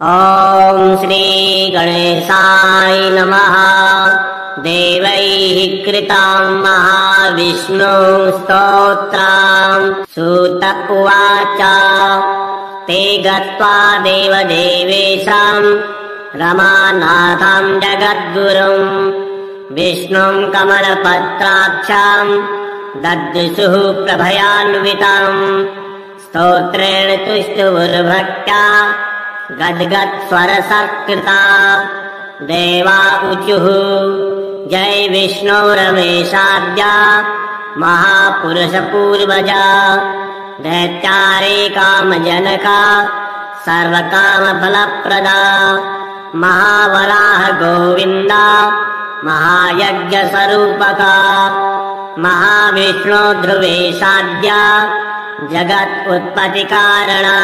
ॐ श्री गणेशाय नमः। देवैः कृतां महाविष्णु स्तोत्रं सूत उवाच। ते गत्वा देवदेवेशं रमानाथं जगद्गुरुं विष्णुं कमलपत्राक्षं ददृशुः प्रभयान्वितं। स्तोत्रेण तुष्टुर्भक्त्या गद्गद्स्वरसत्कृता। देवा ऊचुः जय विष्णो रमेशाद्या महापुरुषपूर्वजा। दैत्यारे कामजनका सर्वकामफलप्रदा। महावराह गोविन्दा महायज्ञस्वरूपका। महाविष्णो ध्रुवेशाद्या जगत् उत्पत्तिकारणा।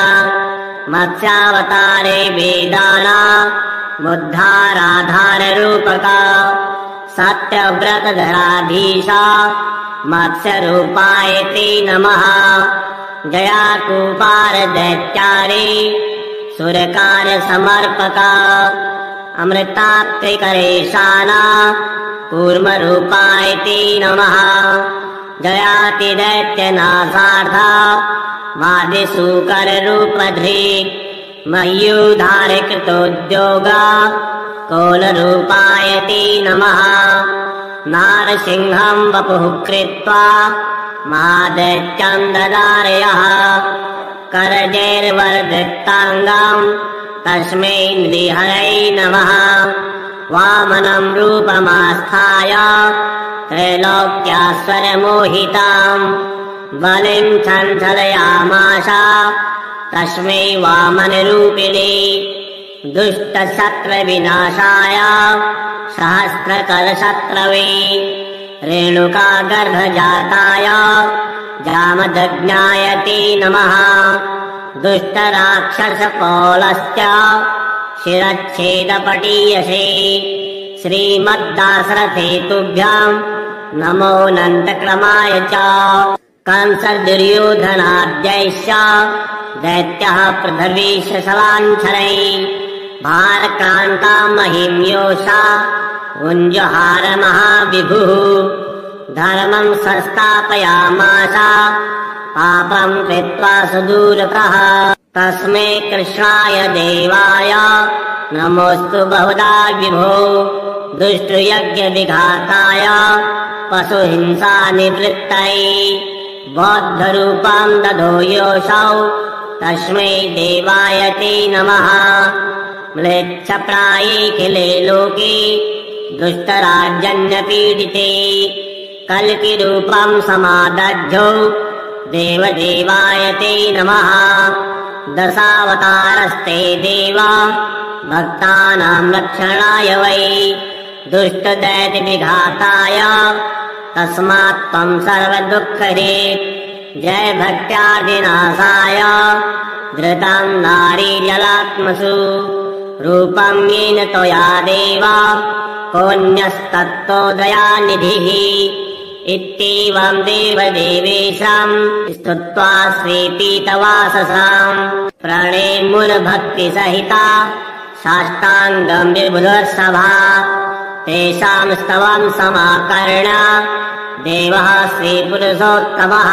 मत्स्यावतारे वेदानामुद्धाराधाररूपका। सत्यव्रतधराधीशा मत्स्यरूपाय ते नमः। जया कूपार दैत्यारे सुरकार समर्पका। अमृताप्तिकरेशाना कूर्मरूपाय ते नमः। जयाति दैत्यनाशार्था वादिसूकररूपधृ। मयूधारकृतोद्योगा कोलरूपाय ते नमः। नारसिंहं वपुः कृत्वा महादैत्यं ददारयः। करजैर्वर्धिताङ्गं तस्मै नृहरै नमः। वामनं रूपमास्थाय त्रैलोक्यास्वरमोहिताम् बलिं छञ्छलयामास तस्मै वामनरूपिणे। दुष्टशत्रविनाशाय सहस्रकलशत्रवे। रेणुकागर्भजाताय जामदग्नाय ते नमः। दुष्टराक्षसपौलश्च शिरच्छेदपटीयसे। श्रीमद्दाशरथे तुभ्यां नमोऽनन्तक्रमाय च। कंसदुर्योधनाद्यैश्च दैत्यः पृथिवीशलाञ्छनैः। भारक्रान्ता महिम्योषा उञ्जहार महाविभुः। धर्मं संस्थापयामास पापं कृत्वा सुदूरतः। तस्मै कृष्णाय देवाय नमोऽस्तु बहुधा विभो। दुष्टयज्ञविघाताय पशुहिंसानिवृत्तये। बौद्धरूपं दधो योऽसौ तस्मै देवाय ते नमः। म्लेच्छप्रायेऽखिले लोके दुष्टराजन्यपीडिते। कल्किरूपं समादध्यौ देवदेवाय ते नमः। दशावतारस्ते देवा भक्तानां रक्षणाय वै। दुष्टदैत्यविघाताय तस्मात् त्वं सर्वदुःखदे। जय भक्त्यादिनाशाय धृतं नारीजलात्मसु। रूपं येन त्वया देव कोऽन्यस्तत्त्वदयानिधिः। इत्येवं देवदेवेशं स्तुत्वा श्रीपीतवाससां। प्रणेमुर्भक्तिसहिता साष्टाङ्गं विबुधर्षभा। तेषां स्तवं समाकर्ण्य देवः श्रीपुरुषोत्तमः।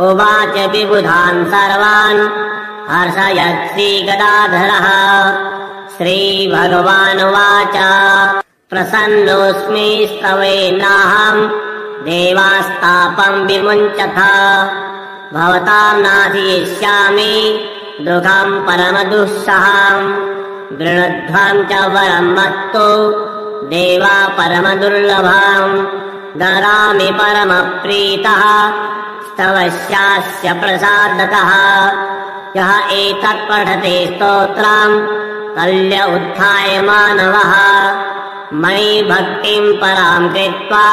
उवाच विबुधान् सर्वान् हर्षयत् श्रीगदाधरः। श्रीभगवानुवाच प्रसन्नोऽस्मि स्तवेनाहं देवास्तापं विमुञ्चथ। भवतां नाशयिष्यामि दुःखं परमदुःसहं। गृणध्वं च वरं मत्तो देवा परमदुर्लभं। ददामि परमप्रीतः स्तवस्यास्य प्रसादतः। यः एतत् पठते स्तोत्रं कल्य उत्थाय मानवः। मयि भक्तिं परां कृत्वा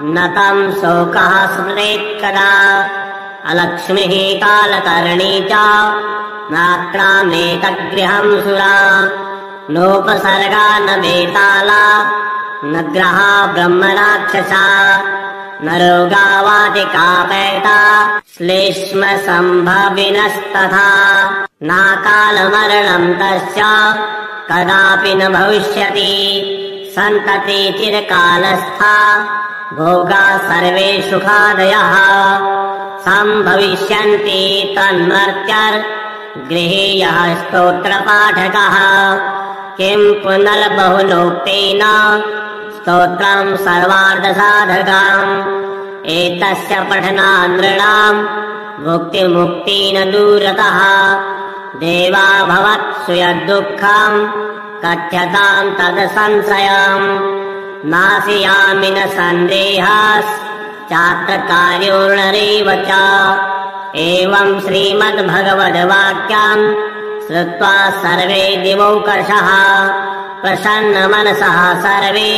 न तं शोकः स्मरेत् कदा। अलक्ष्मीः कालकर्णी च नाक्रामेतद्गृहं सुरा। नोपसर्गा न वेताला न ग्रहा ब्रह्मराक्षसा। न रोगावातिकापैता श्लेष्म सम्भविनस्तथा नाकालमरणम् तस्य कदापि न भविष्यति सन्तति चिरकालस्था भोगा सर्वे सुखादयः सम्भविष्यन्ति तन्मर्त्यर्गृहीयः स्तोत्रपाठकः किम् पुनर्बहुलोक्तेन स्तोत्रम् सर्वार्थसाधकम् एतस्य पठनात् नृणाम् भुक्तिमुक्तिन दूरतः देवा भवत्सु यद्दुःखम् कथ्यताम् तदसंशयम् नाशयामि न सन्देहश्चात्र कार्योर्नरेव च एवम् श्रीमद्भगवद्वाक्यम् श्रुत्वा सर्वे दिवौकषः प्रसन्नमनसः सर्वे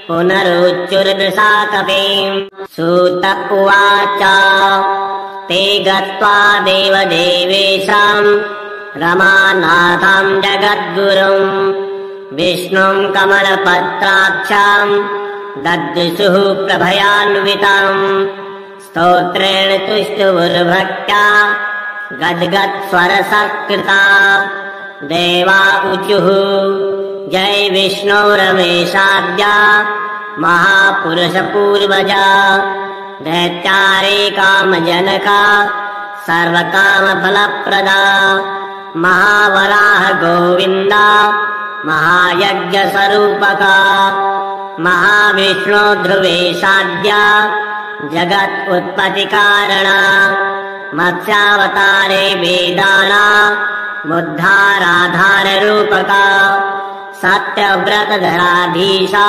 पुनरुच्चुर्दृशा कपिम् सूत उवाच ते गत्वा देवदेवेशम् रमानाथम् जगद्गुरुम् विष्णुम् कमलपत्राक्षम् ददृशुः प्रभयान्वितम् स्तोत्रेण तुष्टुर्भक्त्या गद्गत्स्वरसत्कृता देवा ऊचुः जय विष्णो रमेशाद्य महापुरुषपूर्वजा दैत्यारे कामजनका सर्वकामफलप्रदा महावराह गोविन्दा महायज्ञस्वरूपका महाविष्णो ध्रुवेशाद्य जगत् उत्पत्तिकारणा मत्स्यावतारे वेदाना मुद्धाराधाररूपका सत्यव्रतधराधीशा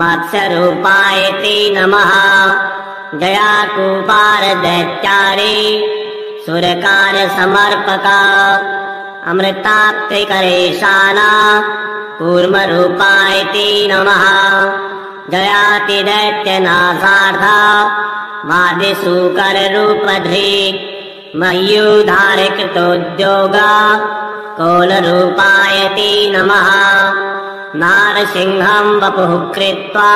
मत्स्यरूपाय ते नमः जयाकूपार दैत्यारे सुरकार समर्पका अमृतात्रिकरेशाना कूर्मरूपाय ते नमः जयातिदैत्यनाशार्था वादिसूकररूपधृ मयूधारकृतोद्योगा कोलरूपाय ते नमः नारसिंहम् वपुः कृत्वा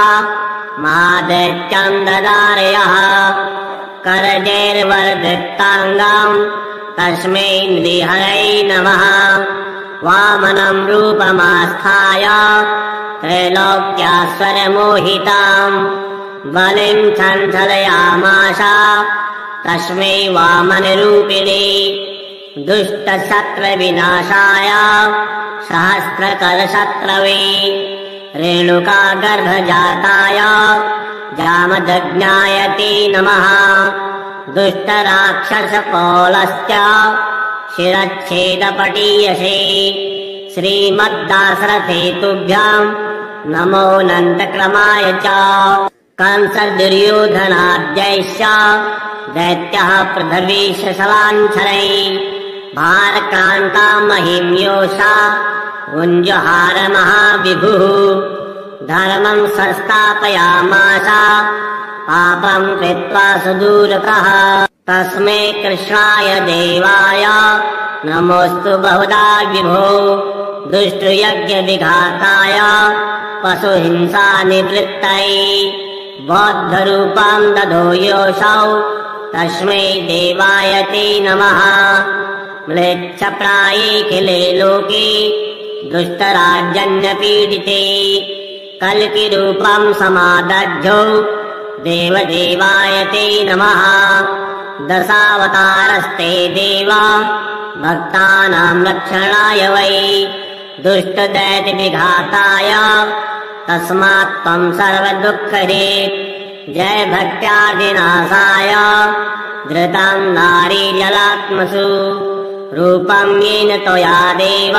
महादैत्यम् ददारयः करजैर्वर्धिताङ्गम् तस्मै नृहरै नमः वामनम् रूपमास्थाय त्रैलोक्यास्वरमोहिताम् बलिम् छञ्छलयामास तस्मै वामनरूपिणे दुष्टशत्रविनाशाय सहस्रकरशत्रवे रेणुका गर्भजाताय जामदग्नाय ते नमः दुष्टराक्षसपौलस्य शिरच्छेदपटीयसे श्रीमद्दाशरथे तुभ्याम् नमोऽनन्तक्रमाय च कंसदुर्योधनाद्यैश्च दैत्यः पृथिवीशलाञ्छलै भारक्रान्ता महिम्योषा उञ्जहार महाविभुः धर्मम् संस्थापयामास पापम् कृत्वा सुदूरतः तस्मै कृष्णाय देवाय नमोऽस्तु बहुधा विभो दुष्टयज्ञविघाताय पशुहिंसा निवृत्तये बौद्धरूपम् दधो योऽसौ तस्मै देवाय ते नमः म्लेच्छप्रायेऽखिले लोके दुष्टराजन्यपीडिते कल्किरूपम् समादध्यो देवदेवाय ते नमः दशावतारस्ते देवा भक्तानाम् रक्षणाय वै दुष्टदैत्यविघाताय तस्मात् त्वम् सर्वदुःखदे जय भक्त्यादिनाशाय धृतम् नारीजलात्मसु रूपम् येन त्वया देव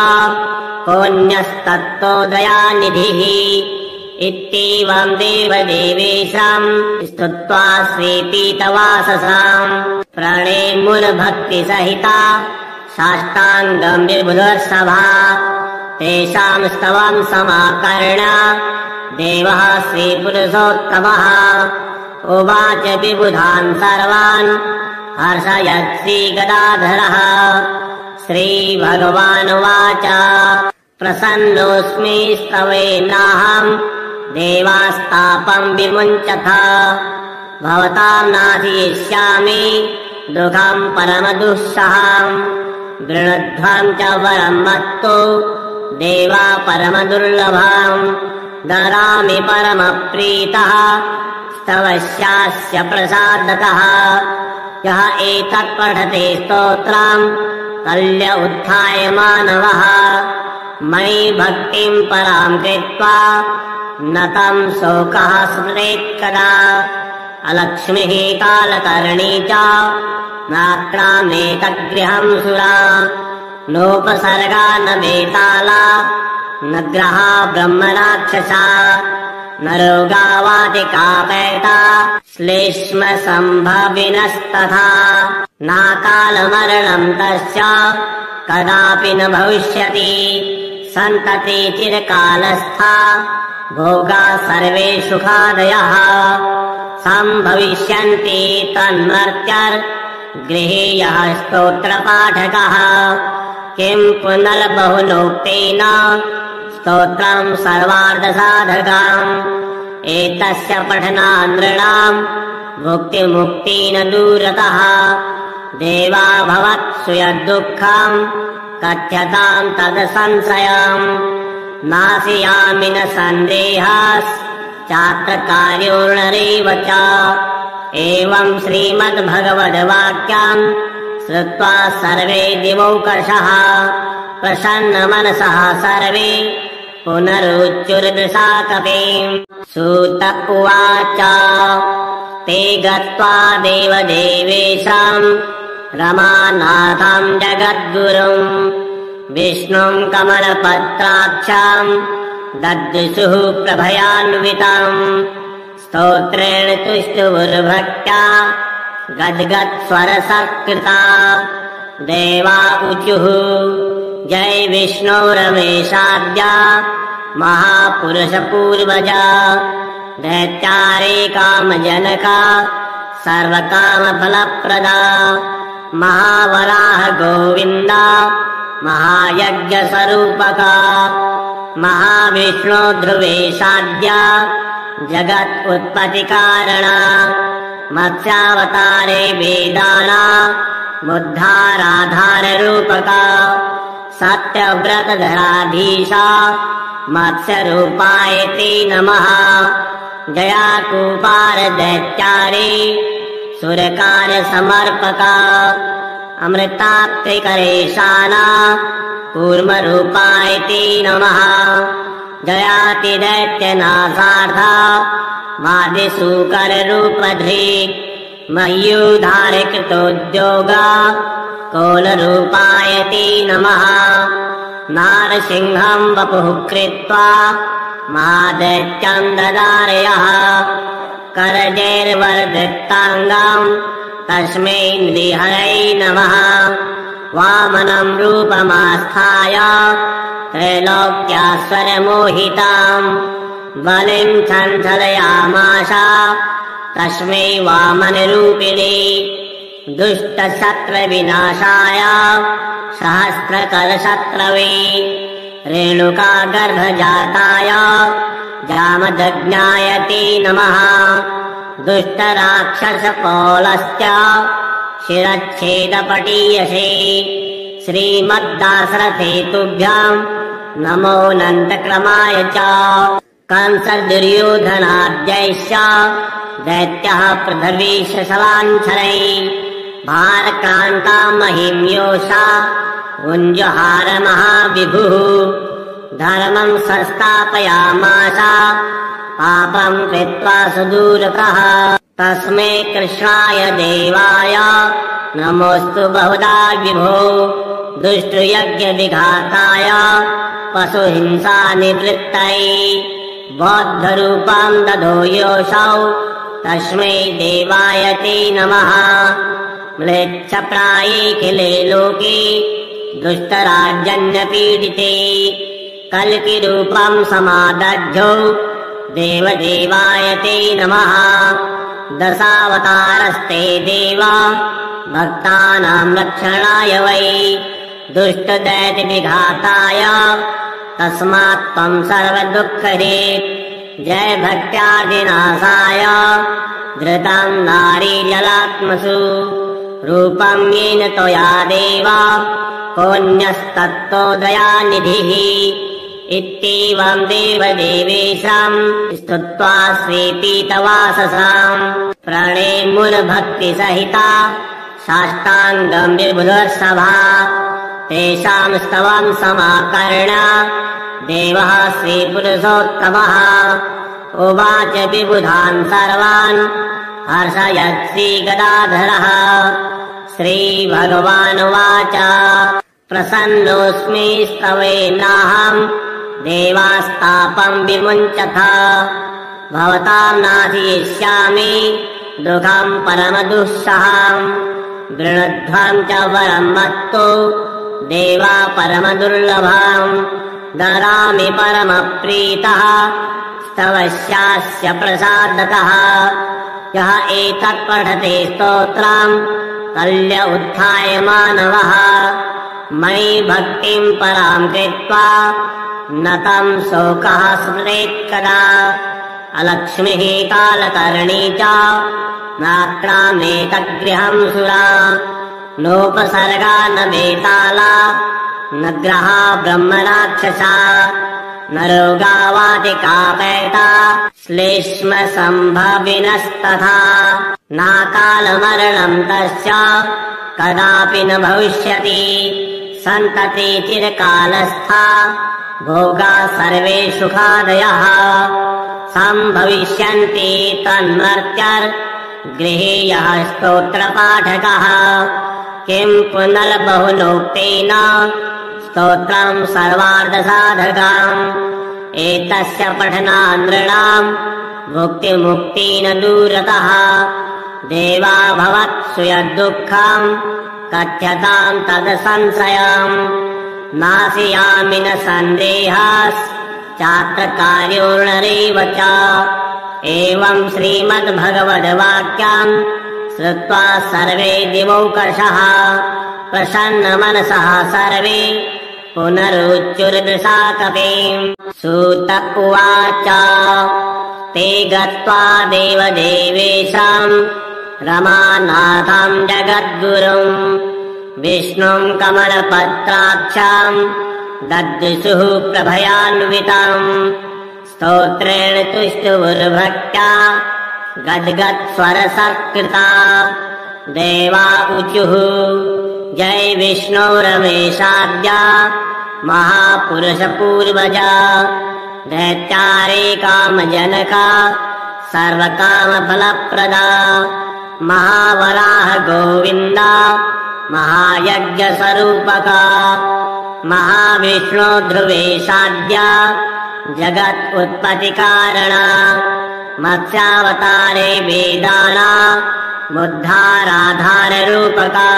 कोऽन्यस्तत्तोदयानिधिः इत्येवम् देवदेवेशम् स्तुत्वा स्वीपीतवाससाम् प्रणेमुर्भक्तिसहिता साष्टाङ्गम् विबुधर्षभा तेषाम् स्तवम् समाकर्ण देवः श्रीपुरुषोत्तमः उवाच विबुधान् सर्वान् हर्षयत् श्रीगदाधरः श्रीभगवानुवाच प्रसन्नोऽस्मि स्तवेनाहम् देवास्तापम् विमुञ्चथ भवतां नाशयिष्यामि दुःखं परमदुःसहम् गृणध्वं च वरं मत्तु देवा परमदुर्लभम् ददामि परमप्रीतः स्तवस्यास्य प्रसादतः यः एतत् पठते स्तोत्रम् कल्य उत्थाय मानवः मयि भक्तिं परां कृत्वा न तं शोकः स्मरेत् कदा अलक्ष्मीः कालकर्णी च नाक्रामेतद्गृहं सुरा नोपसर्गा न वेताला न ग्रहा ब्रह्मराक्षसा न रोगा वातिकापैता श्लेष्म सम्भविनस्तथा नाकालमरणं तस्य कदापि न भविष्यति सन्तति चिरकालस्था भोगा सर्वे सुखादयः सम्भविष्यन्ति तन्मर्त्यर्गृहीयः स्तोत्रपाठकः किं पुनर्बहुनोक्तेन स्तोत्रं सर्वार्थसाधकम् एतस्य पठनानृणाम् भुक्तिमुक्तिन दूरतः देवा भवत्सु यद्दुःखम् कथ्यतां तदसंशयम् नाशयामि न सन्देहश्चात्र कार्योर्नरेव च एवं श्रीमद्भगवद्वाक्यम् श्रुत्वा सर्वे दिवौकषः प्रसन्नमनसः सर्वे पुनरुच्चुर्दृशा कपिम् सूत उवाच ते गत्वा देवदेवेशाम् रमानाथम् जगद्गुरुम् विष्णुम् कमलपत्राक्षाम् ददृशुः प्रभयान्वितम् स्तोत्रेण तुष्टुर्भक्त्या गद्गत्स्वरसत्कृता देवा ऊचुः जय विष्णो रमेशाद्या महापुरुषपूर्वजा दैत्यारे कामजनका सर्वकामफलप्रदा महावराह गोविन्दा महायज्ञस्वरूपका महाविष्णो ध्रुवेशाद्या जगत् उत्पत्तिकारणा मत्स्यावतारे वेदाना बुद्धाराधाररूपका सत्यव्रतधराधीशा मत्स्यरूपाय ते नमः जया कूपार दैत्यारे सुरकार समर्पका अमृतात्रिकरेशाना कूर्मरूपाय ते नमः जयाति दैत्यनाशार्था वादिसूकररूपधृ मयूधारकृतोद्योगा कोलरूपाय ते नमः नारसिंहम् वपुः कृत्वा महादैत्यम् ददारयः करजैर्वर्धिताङ्गम् तस्मै नृहरै नमः वामनम् रूपमास्थाय त्रैलोक्यास्वरमोहिताम् बलिम् छञ्छलयामास तस्मै वामनरूपिणे दुष्टशत्रविनाशाय सहस्रकरशत्रवे रेणुका गर्भजाताय जामदग्नाय ते नमः दुष्टराक्षसपौलश्च शिरच्छेदपटीयसे श्रीमद्दाशरथे तुभ्याम् नमोऽनन्तक्रमाय च कंसदुर्योधनाद्यैश्च दैत्यः पृथिवीशलाञ्छलै भारक्रान्ता महिम्योषा उञ्जहार महाविभुः धर्मम् संस्थापयामास पापम् कृत्वा सुदूरतः तस्मै कृष्णाय देवाय नमोऽस्तु बहुधा विभो दुष्टयज्ञविघाताय पशुहिंसा निवृत्तये बौद्धरूपम् दधो योऽसौ तस्मै देवाय ते नमः म्लेच्छप्रायेऽखिले लोके दुष्टराजन्यपीडिते कल्किरूपम् समादध्यो देवदेवाय ते नमः दशावतारस्ते देवा भक्तानाम् रक्षणाय वै दुष्टदैत्यविघाताय तस्मात् त्वम् सर्वदुःखदे जय भक्त्यादिनाशाय धृतं नारीजलात्मसु रूपं येन त्वया देव कोऽन्यस्तत्तो दयानिधिः इत्येवं देवदेवेशाम् स्तुत्वा श्रीपीतवाससाम् प्रणेमुर्भक्तिसहिता साष्टाङ्गम् विबुधर्षभा तेषाम् स्तवम् समाकर्ण्य देवः श्रीपुरुषोत्तमः उवाच विबुधान् सर्वान् हर्षयत् श्रीगदाधरः श्रीभगवानुवाच प्रसन्नोऽस्मि स्तवेनाहम् देवास्तापम् विमुञ्चथ भवताम् नाशयिष्यामि दुःखम् परमदुःसहम् गृणध्वम् च वरम् मत्तु देवा परमदुर्लभम् ददामि परमप्रीतः स्तवस्यास्य प्रसादतः यः एतत् पठते स्तोत्रम् कल्य उत्थाय मानवः मयि भक्तिम् पराम् कृत्वा न तम् शोकः स्मरेत् कदा अलक्ष्मीः कालकर्णी च नाक्रामेतद्गृहम् सुरा नोपसर्गा न वेताला न ग्रहा ब्रह्मराक्षसा न रोगा वातिकापैता श्लेष्म सम्भविनस्तथा नाकालमरणम् तस्य कदापि न भविष्यति सन्तति चिरकालस्था भोगा सर्वे सुखादयः सम्भविष्यन्ति तन्मर्त्यर्गृहीयः स्तोत्रपाठकः किम् पुनर्बहुलोक्तेन स्तोत्रम् सर्वार्थसाधकम् एतस्य पठनात् नृणाम् भुक्तिमुक्तेन दूरतः देवा भवत्सु यद्दुःखम् कथ्यताम् तदसंशयम् नाशयामि न सन्देहश्चात्र कार्योर्नरेव च एवम् श्रीमद्भगवद्वाक्यम् श्रुत्वा सर्वे दिवौकषः प्रसन्नमनसः सर्वे पुनरुच्चुर्दृशा कपिम् सूत उवाच ते गत्वा देवदेवेशाम् रमानाथम् जगद्गुरुम् विष्णुम् कमलपत्राक्षाम् दद्दुषुः प्रभयान्वितम् स्तोत्रेण तुष्टुर्भक्त्या गद्गत्स्वरसत्कृता देवा ऊचुः जय विष्णो रमेशाद्य महापुरुषपूर्वजा दैत्यारे कामजनका सर्वकामफलप्रदा महावराह गोविन्दा महायज्ञस्वरूपका महाविष्णो ध्रुवेशाद्य जगत् उत्पत्तिकारणा मत्स्यावतारे वेदाना मुद्धाराधाररूपका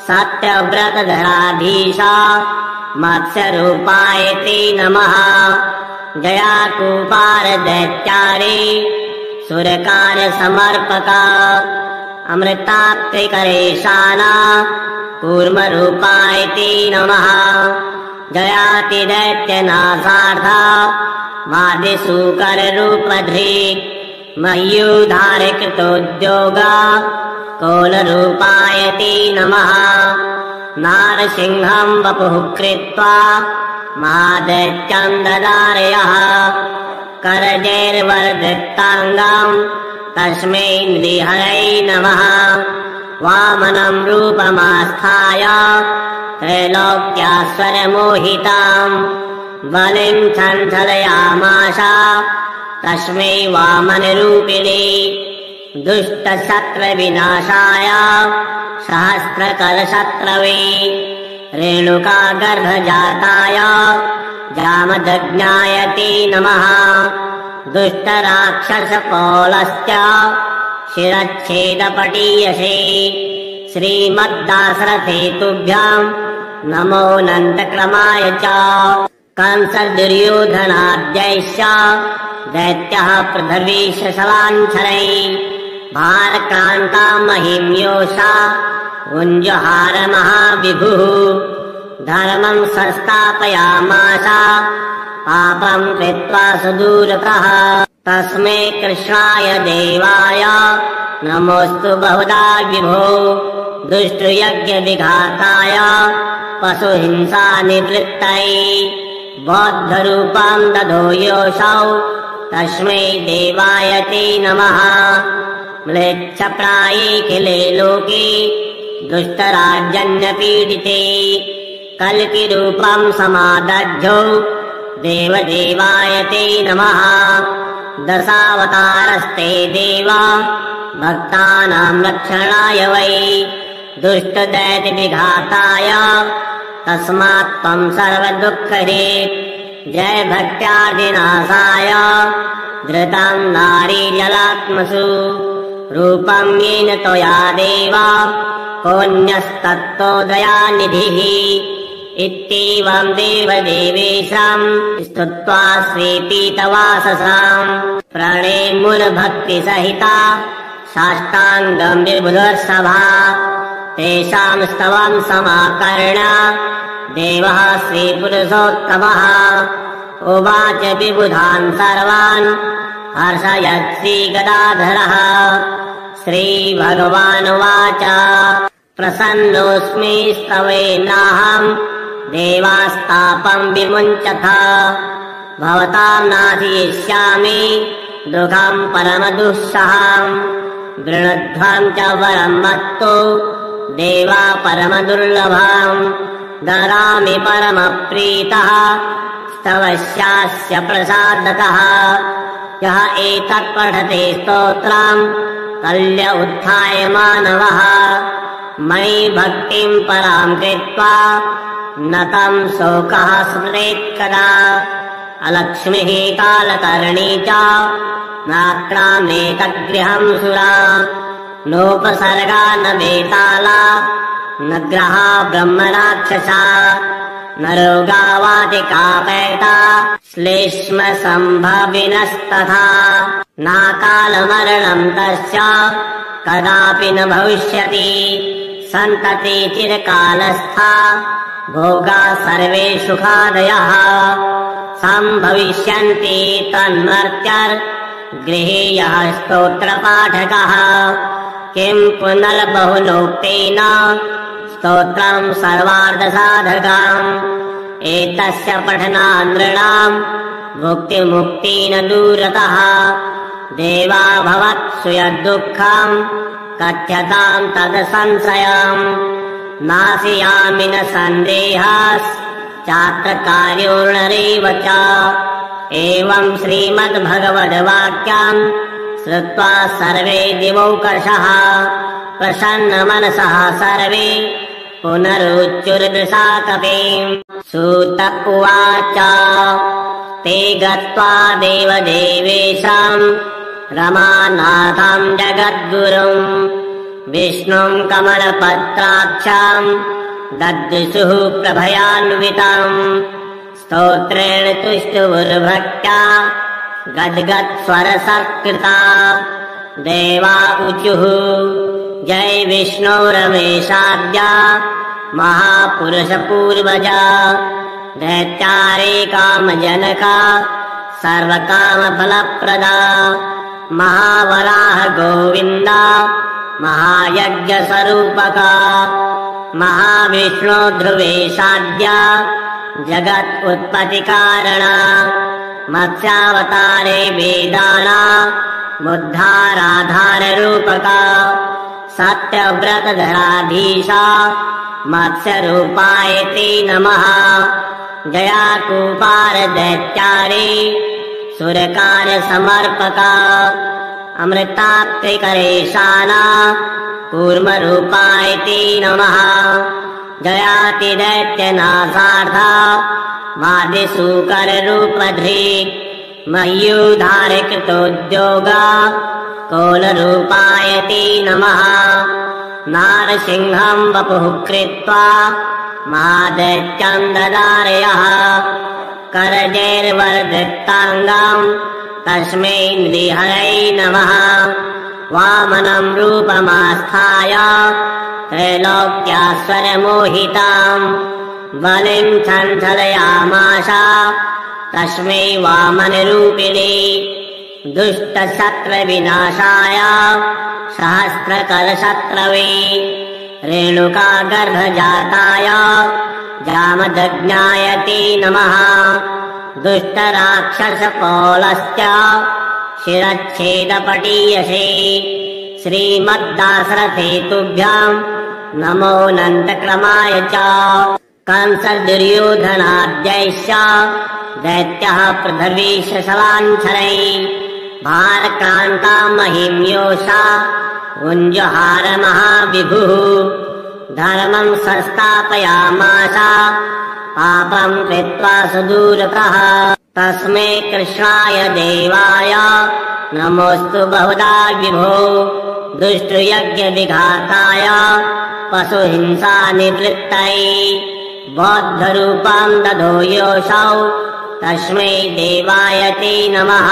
सत्यव्रतधराधीशा मत्स्यरूपाय ते नमः जयाकूपार दैत्यारे सुरकार समर्पका अमृताप्तिकरेशाना कूर्मरूपाय ते नमः जयाति दैत्यनाशार्था वादिसूकररूपधृ मयूधारकृतोद्योगा कोलरूपाय ते नमः नारसिंहम् वपुः कृत्वा महादैत्यम् ददारयः करजैर्वर्धृताङ्गम् तस्मै नृहरै नमः वामनम् रूपमास्थाय त्रैलोक्यास्वरमोहिताम् बलिम् सञ्चलयामास तस्मै वामनरूपिणे दुष्टशत्रविनाशाय सहस्रकलशत्रवे रेणुका गर्भजाताय जामदग्नाय ते नमः दुष्टराक्षसपौलश्च शिरच्छेदपटीयसे श्रीमद्दासरथेतुभ्याम् नमोऽनन्तक्रमाय च कंसदुर्योधनाद्यैश्च दैत्यः पृथिवीशलाञ्छलै भारक्रान्ता महिम्योषा उञ्जहार महाविभुः धर्मं संस्थापयामास पापं कृत्वा सुदूरतः। तस्मै कृष्णाय देवाय नमोऽस्तु बहुधा विभो। दुष्टयज्ञविघाताय पशुहिंसानिवृत्तये बौद्धरूपं ददो योऽसौ तस्मै देवाय ते नमः। म्लेच्छप्रायेऽखिले लोके दुष्टराजन्यपीडिते कल्किरूपं समादध्यौ देवदेवाय ते नमः। दशावतारस्ते देवा भक्तानां रक्षणाय वै दुष्टदैत्यविघाताय तस्मात् त्वं सर्वदुःखदे। जय भक्त्यादिनाशाय धृतं नारीजलात्मसु रूपं येन त्वया देव कोऽन्यस्तत्तो दयानिधिः। इत्येवं देवदेवेशां स्तुत्वा श्रीपीतवाससां प्रणेमुर्भक्तिसहिता साष्टाङ्गं विबुधर्षभा। तेषां स्तवं समाकर्ण्य देवः श्रीपुरुषोत्तमः उवाच विबुधान् सर्वान् हर्षयत् श्रीगदाधरः। श्रीभगवानुवाच प्रसन्नोऽस्मि स्तवेनाहं देवास्तापं विमुञ्चथ। भवतां नाशयिष्यामि दुःखं परमदुःसहं। गृणध्वं च वरं मत्तो देवा परमदुर्लभं। ददामि परमप्रीतः स्तवस्यास्य प्रसादतः। यः एतत् पठते स्तोत्रं कल्य उत्थाय मानवः। मयि भक्तिं परां कृत्वा न तं शोकः स्मरेत् कदा। अलक्ष्मीः कालकर्णी च नाक्रामेतद्गृहं सुरा। नोपसर्गा न वेताला न ग्रहा ब्रह्मराक्षसा। न रोगावातिकापैता श्लेष्म सम्भविनस्तथा। नाकालमरणं तस्य कदापि न भविष्यति। सन्तते चिरकालस्था भोगा सर्वे सुखादयः। सम्भविष्यन्ति तन्मर्त्यर्गृहे यः स्तोत्रपाठकः। किं पुनर्बहुलोक्तेन स्तोत्रं सर्वार्थसाधकम्। एतस्य पठनात् नृणां भुक्तिमुक्तेन दूरतः। देवा भवत्सु यद्दुःखं कथ्यतां तद् संशयम्। नाशयामि न सन्देहश्चात्र कार्योऽर्णरेव च। एवं श्रीमद्भगवद्वाक्यं श्रुत्वा सर्वे दिवौकषः प्रसन्नमनसः सर्वे पुनरुच्चुर्दृशा कपिम्। सूत उवाच ते गत्वा देवदेवेशां रमानाथं जगद्गुरुं विष्णुं कमलपत्राक्षां दद्युषुः प्रभयान्वितम्। स्तोत्रेण तुष्टुर्भक्त्या गद्गद्स्वरसत्कृता। देवा ऊचुः जय विष्णो रमेशाद्य महापुरुषपूर्वजा। दैत्यारे कामजनका सर्वकामफलप्रदा। महावराह गोविन्दा महायज्ञस्वरूपका। महाविष्णो ध्रुवेशाद्य जगत् उत्पत्तिकारणा। मत्स्यावतारे वेदानामुद्धाराधाररूपका। सत्यव्रतधराधीशा मत्स्यरूपाय ते नमः। जयाकूपार दैत्यारे सुरकार्यसमर्पका। अमृताप्तिकरेशाना कूर्मरूपाय ते नमः। जयातिदैत्यनाशार्था वादिसूकररूपधृक्। मयूधारकृतोद्योगा कोलरूपाय ते नमः। नारसिंहं वपुः कृत्वा महादैत्यं ददारयः। करजैर्वर्धृताङ्गं तस्मै नृहरै नमः। वामनं रूपमास्थाय त्रैलोक्यास्वरमोहिताम् बलिं सञ्चलयामास तस्मै वामनरूपिणे दुष्टशत्रविनाशाय सहस्रकलशत्रवे रेणुका गर्भजाताय जामदग्नाय ते नमः दुष्टराक्षसपौलश्च शिरच्छेदपटीयसे श्रीमद्दासरथेतुभ्याम् नमोऽनन्तक्रमाय च कंसदुर्योधनाद्यैश्च दैत्यः पृथिवीशलाञ्छलैः भारक्रान्ता महिम्योषा उञ्जहार महाविभुः धर्मं संस्थापयामास पापं कृत्वा सुदूरतः तस्मै कृष्णाय देवाय नमोऽस्तु बहुधा विभो दुष्टयज्ञविघाताय पशुहिंसानिवृत्तये बौद्धरूपं ददो योऽसौ तस्मै देवाय ते नमः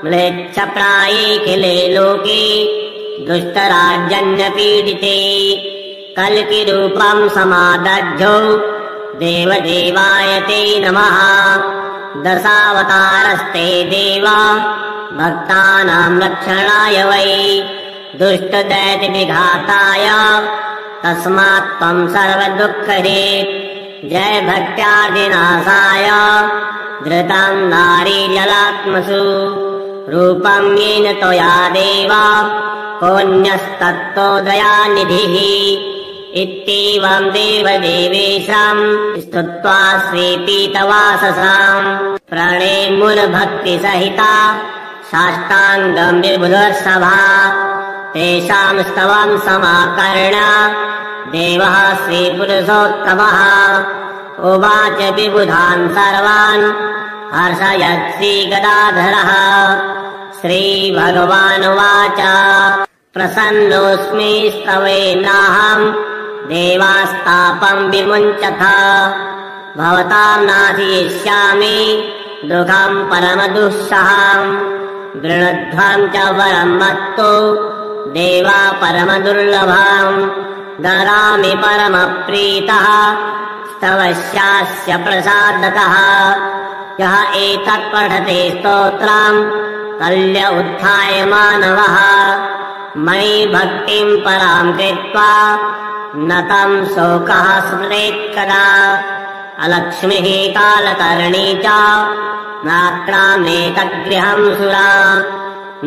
म्लेच्छप्रायेऽखिले लोके दुष्टराजन्यपीडिते कल्किरूपं समादध्यौ देवदेवाय ते नमः दशावतारस्ते देवा भक्तानां रक्षणाय वै दुष्टदैत्यविघाताय तस्मात् त्वं सर्वदुःखदे जय भक्त्यादिनाशाय धृतं नारीजलात्मसु रूपं येन त्वया देव कोऽन्यस्तत्तो दयानिधिः इत्येवं देवदेवेशां स्तुत्वा श्रीपीतवाससां प्रणेमुर्भक्तिसहिता साष्टाङ्गं विबुधर्षभा तेषां स्तवं समाकर्ण्य देवः श्रीपुरुषोत्तमः उवाच विबुधान् सर्वान् हर्षयत् श्रीगदाधरः श्रीभगवानुवाच प्रसन्नोऽस्मि स्तवेनाहं देवास्तापं विमुञ्चथ भवतां नाशयिष्यामि दुःखं परमदुःसहं गृणध्वं च वरं मत्तो देवा परमदुर्लभं ददामि परमप्रीतः स्तवस्यास्य प्रसादतः यः एतत् पठते स्तोत्रं कल्य उत्थाय मानवः मयि भक्तिं परां कृत्वा न तं शोकः स्मरेत् कदा अलक्ष्मीः कालकर्णी च नाक्रामेतद्गृहं सुरा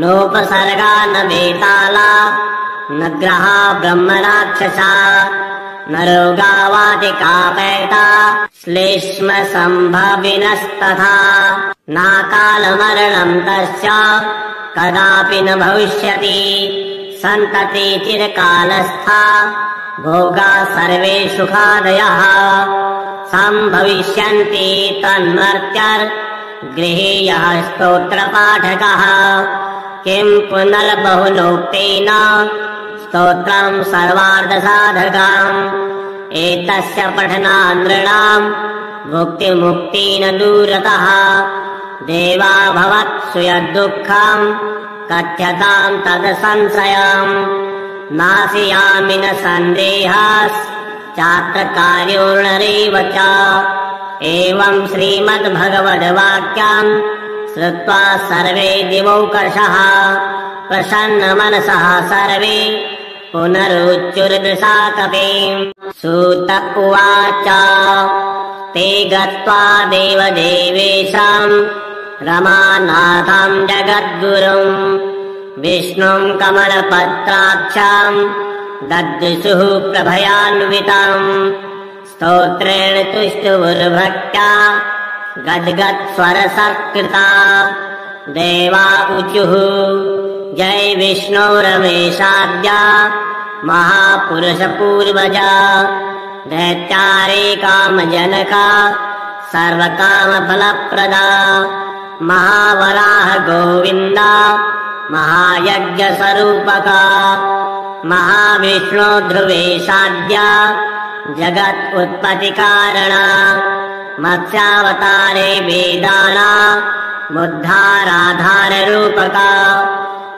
नोपसर्गा न वेताला न ग्रहा ब्रह्मराक्षसा न रोगावादिकापैता श्लेष्म सम्भविनस्तथा नाकालमरणं तस्य कदापि न भविष्यति सन्तते चिरकालस्था भोगा सर्वे सुखादयः सम्भविष्यन्ति तन्मर्त्यर्गृहे यः स्तोत्रपाठकः किं पुनर्बहुलोक्तेन स्तोत्रं सर्वार्थसाधकम् एतस्य पठनात् नृणां भुक्तिमुक्तेन दूरतः देवा भवत्सु यद्दुःखं कथ्यतां तद् नाशयामि न सन्देहश्चात्र कार्योऽर्णरेव च एवं श्रीमद्भगवद्वाक्यं श्रुत्वा सर्वे दिवौकषः प्रसन्नमनसः सर्वे पुनरुच्चुर्दृशा कपिं सूत उवाच ते गत्वा देवदेवेशां रमानाथं जगद्गुरुं विष्णुं कमलपत्राक्षां दद्युषुः प्रभयान्वितम् स्तोत्रेण तुष्टुर्भक्त्या गद्गत्स्वरसत्कृता देवा ऊचुः जय विष्णो रमेशाद्य महापुरुषपूर्वजा दैत्यारे कामजनका सर्वकामफलप्रदा महावराह गोविन्दा महायज्ञस्वरूपका महाविष्णो ध्रुवेशाद्या जगत् उत्पत्तिकारणा मत्स्यावतारे वेदाना मुद्धाराधाररूपका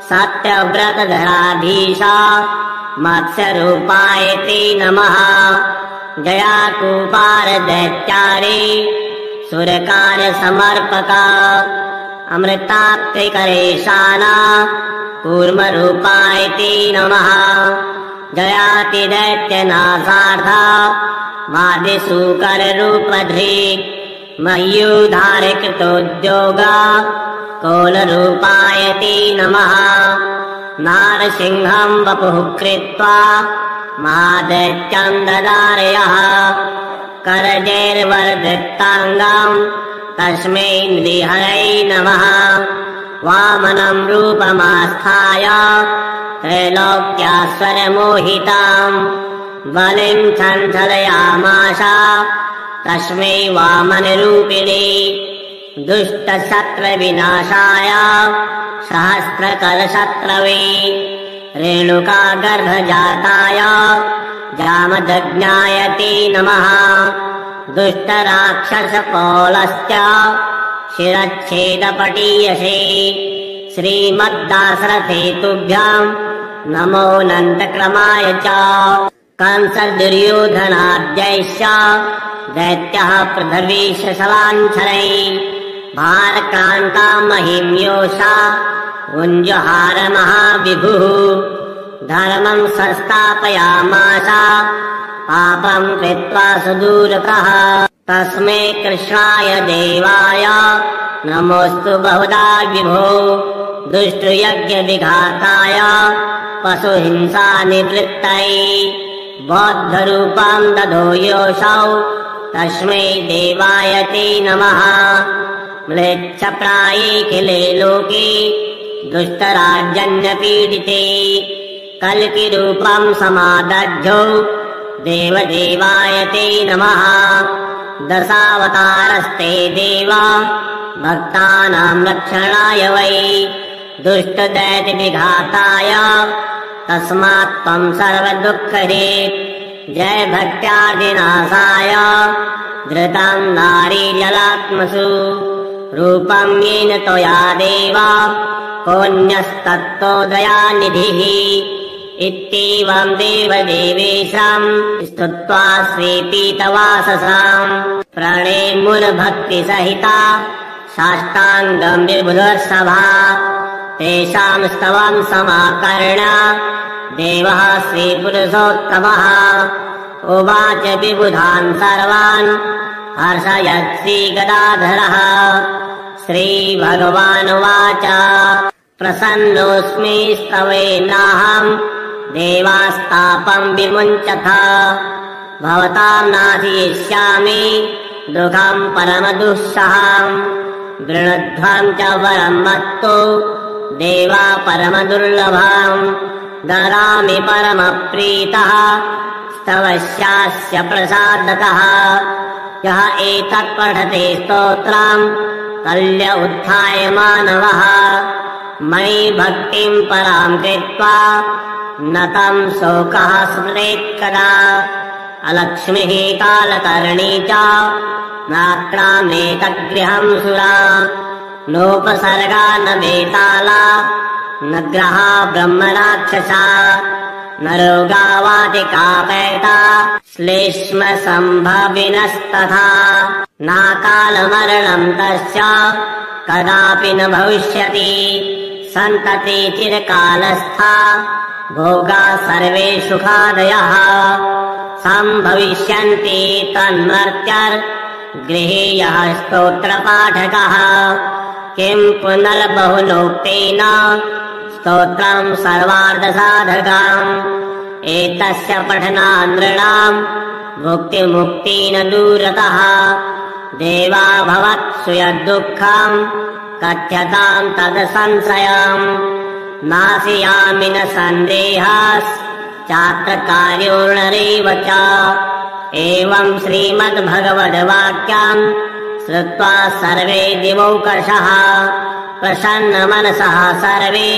सत्यव्रतधराधीशा मत्स्यरूपाय ते नमः जयाकूपार दैत्यारे सुरकार समर्पका अमृताप्तिकरेशाना कूर्मरूपाय ते नमः जयाति दैत्यनाशार्था वादिसूकररूपधृक् मयूधारकृतोद्योगा कोलरूपाय ते नमः नारसिंहं वपुः कृत्वा महादैत्यं ददारयः करजैर्वर्धृताङ्गं तस्मै नृहरै नमः वामनं रूपमास्थाय त्रैलोक्यास्वरमोहिताम् बलिं छञ्छलयामास तस्मै वामनरूपिणे दुष्टशत्रविनाशाय सहस्रकलशत्रवे रेणुकागर्भजाताय जामदग्नाय ते नमः दुष्टराक्षसपौलश्च शिरच्छेदपटीयसे श्रीमद्दासरथे तुभ्यां नमोऽनन्तक्रमाय च कंसदुर्योधनाद्यैश्च दैत्यः पृथिवीशलाञ्छलैः भारक्रान्ता महिम्योषा उञ्जहार महाविभुः धर्मं संस्थापयामास पापं कृत्वा सुदूरतः तस्मै कृष्णाय देवाय नमोऽस्तु बहुधा विभो दुष्टयज्ञविघाताय पशुहिंसानिवृत्तये बौद्धरूपं ददो योऽसौ तस्मै देवाय ते नमः म्लेच्छप्रायेऽखिले लोके दुष्टराजन्यपीडिते कल्किरूपं समादध्यौ देवदेवाय ते नमः दशावतारस्ते देवा भक्तानां रक्षणाय वै दुष्टदैत्यविघाताय तस्मात् त्वं सर्वदुःखदे जय भक्त्यादिनाशाय धृतं नारीजलात्मसु रूपं येन त्वया देव कोऽन्यस्तत्तो दयानिधिः इत्येवं देवदेवेशां स्तुत्वा श्रीपीतवाससां प्रणेमुर्भक्तिसहिता साष्टाङ्गं विबुधसभा तेषां स्तवं समाकर्ण्य देवः श्रीपुरुषोत्तमः उवाच विबुधान् सर्वान् हर्षयत् श्रीगदाधरः श्रीभगवानुवाच प्रसन्नोऽस्मि स्तवेनाहं देवास्तापं विमुञ्चथ भवतां नाशयिष्यामि दुःखं परमदुःसहं गृणध्वं च वरं मत्तो देवा परमदुर्लभं ददामि परमप्रीतः स्तवस्यास्य प्रसादतः यः एतत् पठते स्तोत्रं कल्य उत्थाय मानवः मयि भक्तिं परां कृत्वा न तं शोकः स्मरेत् कदा अलक्ष्मीः कालकर्णी च नाक्रामेतद्गृहं सुरा नोपसर्गा न वेताला न ग्रहा ब्रह्मराक्षसा न रोगावादिकापैता श्लेष्म सम्भविनस्तथा नाकालमरणं तस्य कदापि न भविष्यति सन्तते चिरकालस्था भोगा सर्वे सुखादयः सम्भविष्यन्ति तन्मर्त्यर्गृहे यः स्तोत्रपाठकः किं पुनर्बहुलोक्तेन स्तोत्रं सर्वार्थसाधकम् एतस्य पठनात् नृणां भुक्तिमुक्तेन दूरतः देवा भवत्सु यद्दुःखं कथ्यतां तदसंशयम् नाशयामि न सन्देहश्चात्र कार्योऽर्णरेव च एवं श्रीमद्भगवद्वाक्यं श्रुत्वा सर्वे दिवौकषः प्रसन्नमनसः सर्वे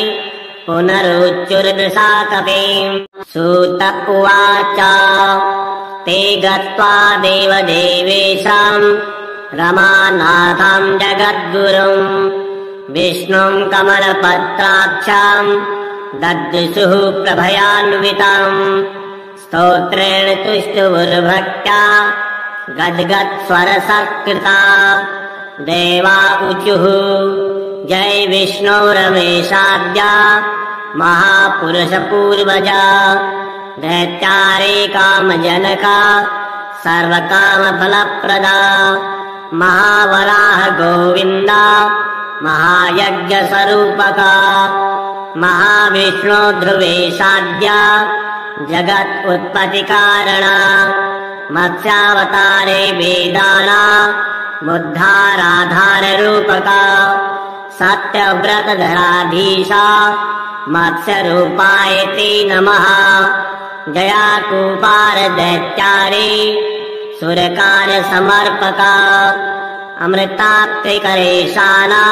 पुनरुच्चुर्दृशा कपिम् सूत उवाच ते गत्वा देवदेवेशां रमानाथं जगद्गुरुं विष्णुं कमलपत्राक्षां ददृशुः प्रभयान्वितम् स्तोत्रेण तुष्टुर्भक्त्या गद्गत्स्वरसत्कृता देवा ऊचुः जय विष्णो रमेशाद्या महापुरुषपूर्वजा दैत्यारे कामजनका सर्वकामफलप्रदा महावराह गोविन्दा महायज्ञस्वरूपका महाविष्णो ध्रुवेशाद्या जगत् उत्पत्तिकारणा मत्स्यावतारे वेदाना मुद्धाराधाररूपका सत्यव्रतधराधीशा मत्स्यरूपाय ते नमः जया कूपार दैत्यारे सुरकार समर्पका अमृताप्तिकरेशाना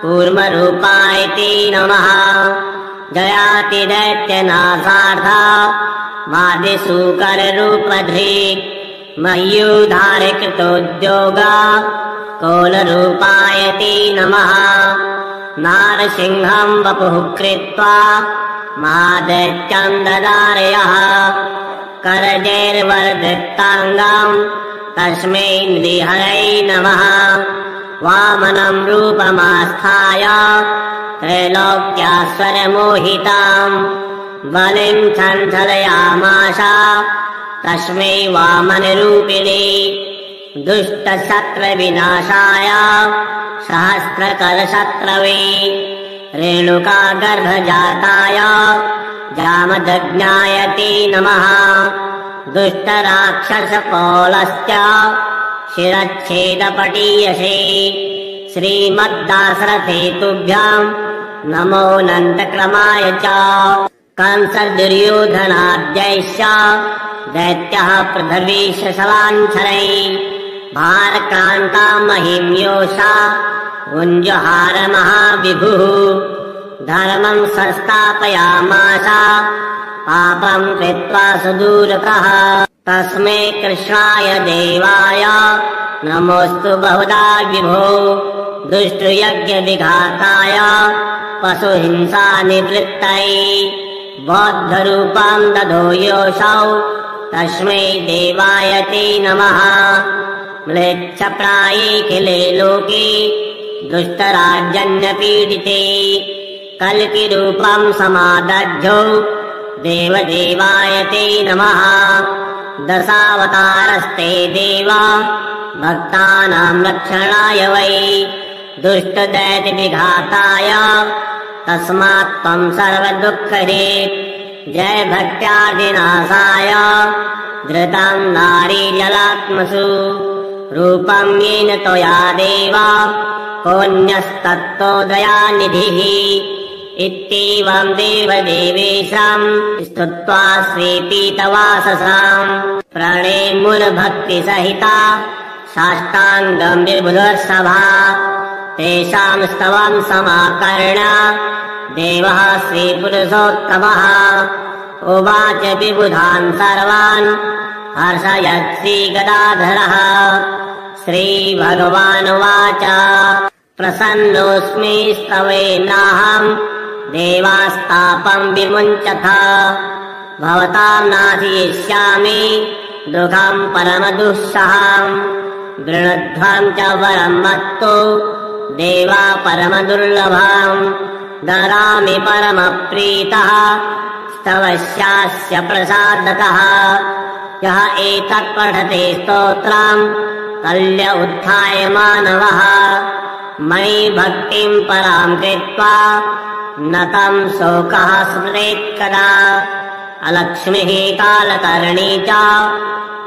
कूर्मरूपाय ते नमः जयाति दैत्यनाशार्था वादिसूकररूपधृक् मयूधारकृतोद्योगा कोलरूपाय ते नमः नारसिंहं वपुः कृत्वा महादैत्यं ददारयः करजैर्वर्धिताङ्गं तस्मै नृहरै नमः वामनं रूपमास्थाय त्रैलोक्यास्वरमोहितां बलिं छञ्छलयामास तस्मै वामनरूपिणे दुष्टशत्रविनाशाय सहस्रकलशत्रवे रेणुकागर्भजाताय जामदग्नाय ते नमः दुष्टराक्षसपौलश्च शिरच्छेदपटीयसे श्रीमद्दाशरथेतुभ्यां नमोऽनन्तक्रमाय च कंसदुर्योधनाद्यैश्च दैत्यः पृथिवीशलाञ्छलै भारक्रान्ता महिम्योषा गुञ्जहार महाविभुः धर्मं संस्थापयामास पापं कृत्वा सुदूरतः तस्मै कृष्णाय देवाय नमोऽस्तु बहुधा विभो दुष्टयज्ञविघाताय पशुहिंसानिवृत्तये बौद्धरूपं दधो योऽसौ तस्मै देवाय ते नमः म्लेच्छप्रायेऽखिले लोके दुष्टराजन्यपीडिते कल्किरूपं समादध्यौ देवदेवाय ते नमः दशावतारस्ते देवा भक्तानां रक्षणाय वै दुष्टदैत्यविघाताय तस्मात् त्वं सर्वदुःखहेत् जय भक्त्यादिनाशाय धृतं नारीजलात्मसु रूपं येन त्वया देवा कोऽन्यस्तत्तो दयानिधिः इत्येवं देवदेवेशां स्तुत्वा स्वीपीतवाससां प्रणेमुर्भक्तिसहिता साष्टाङ्गं विबुधसभा तेषां स्तवं समाकर्ण्य देवः श्रीपुरुषोत्तमः उवाच विबुधान् सर्वान् हर्षयत् श्रीगदाधरः श्रीभगवानुवाच प्रसन्नोऽस्मि स्तवेनाहं देवास्तापं विमुञ्चथ भवतां नाशयिष्यामि दुःखं परमदुःसहं वृणध्वं च वरं मत्तु देवा परमदुर्लभं ददामि परमप्रीतः स्तवस्यास्य प्रसादतः यः एतत् पठते स्तोत्रं कल्य उत्थाय मानवः मयि भक्तिं परां कृत्वा न तं शोकः स्मरेत् कदा अलक्ष्मीः कालकर्णी च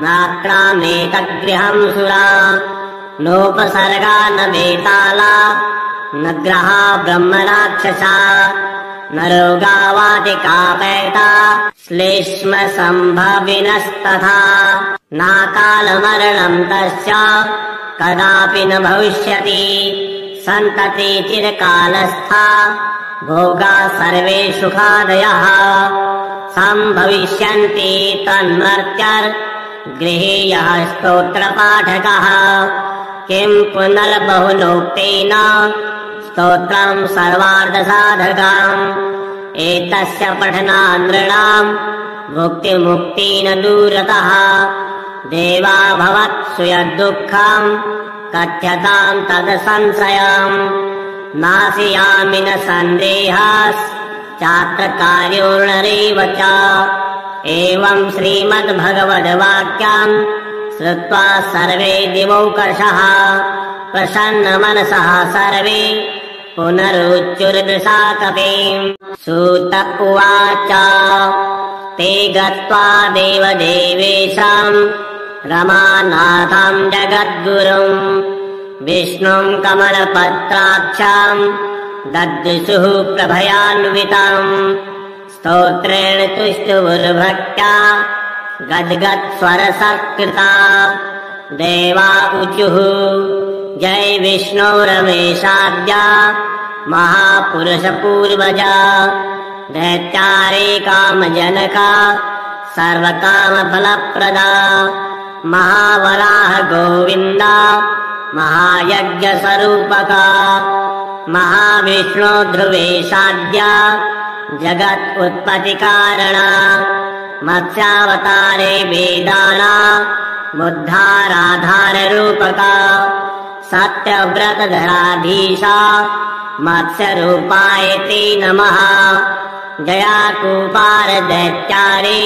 नाक्रामेतगृहं सुरा नोपसर्गा न वेताला न ग्रहा ब्रह्मराक्षसा न रोगावादिकापैता श्लेष्म सम्भविनस्तथा नाकालमरणं तस्य कदापि न भविष्यति सन्तते चिरकालस्था भोगा सर्वे सुखादयः सम्भविष्यन्ति तन्मर्त्यर्गृहे यः स्तोत्रपाठकः किं पुनर्बहुनोक्तेन स्तोत्रं सर्वार्थसाधकम् एतस्य पठनात् नृणां मुक्तिमुक्ति न दूरतः देवा भवत्सु यद्दुःखम् कथ्यताम् तद् संशयम् नाशयामि न सन्देहश्चात्र कार्यो नरैव च एवम् श्रीमद्भगवद्वाक्यम् श्रुत्वा सर्वे दिवौकषः प्रसन्नमनसः सर्वे पुनरुच्चुर्दृशा कपिम् सूत उवाच ते गत्वा देवदेवेशम् रमानाथम् जगद्गुरुम् विष्णुम् कमलपत्राक्षम् ददृशुः प्रभयान्वितम् स्तोत्रेण तुष्टुर्भक्त्या गद्गद्स्वरसत्कृता देवा ऊचुः जय विष्णो रमेशाद्या महापुरुषपूर्वजा दैत्यारे कामजनका सर्वकामफलप्रदा महावराह गोविन्दा महायज्ञस्वरूपका महाविष्णो ध्रुवेशाद्या जगत् उत्पत्तिकारणा मत्स्यावतारे वेदाना मुद्धाराधाररूपका सत्यव्रतधराधीशा मत्स्यरूपाय ते नमः जयाकूपार दैत्यारे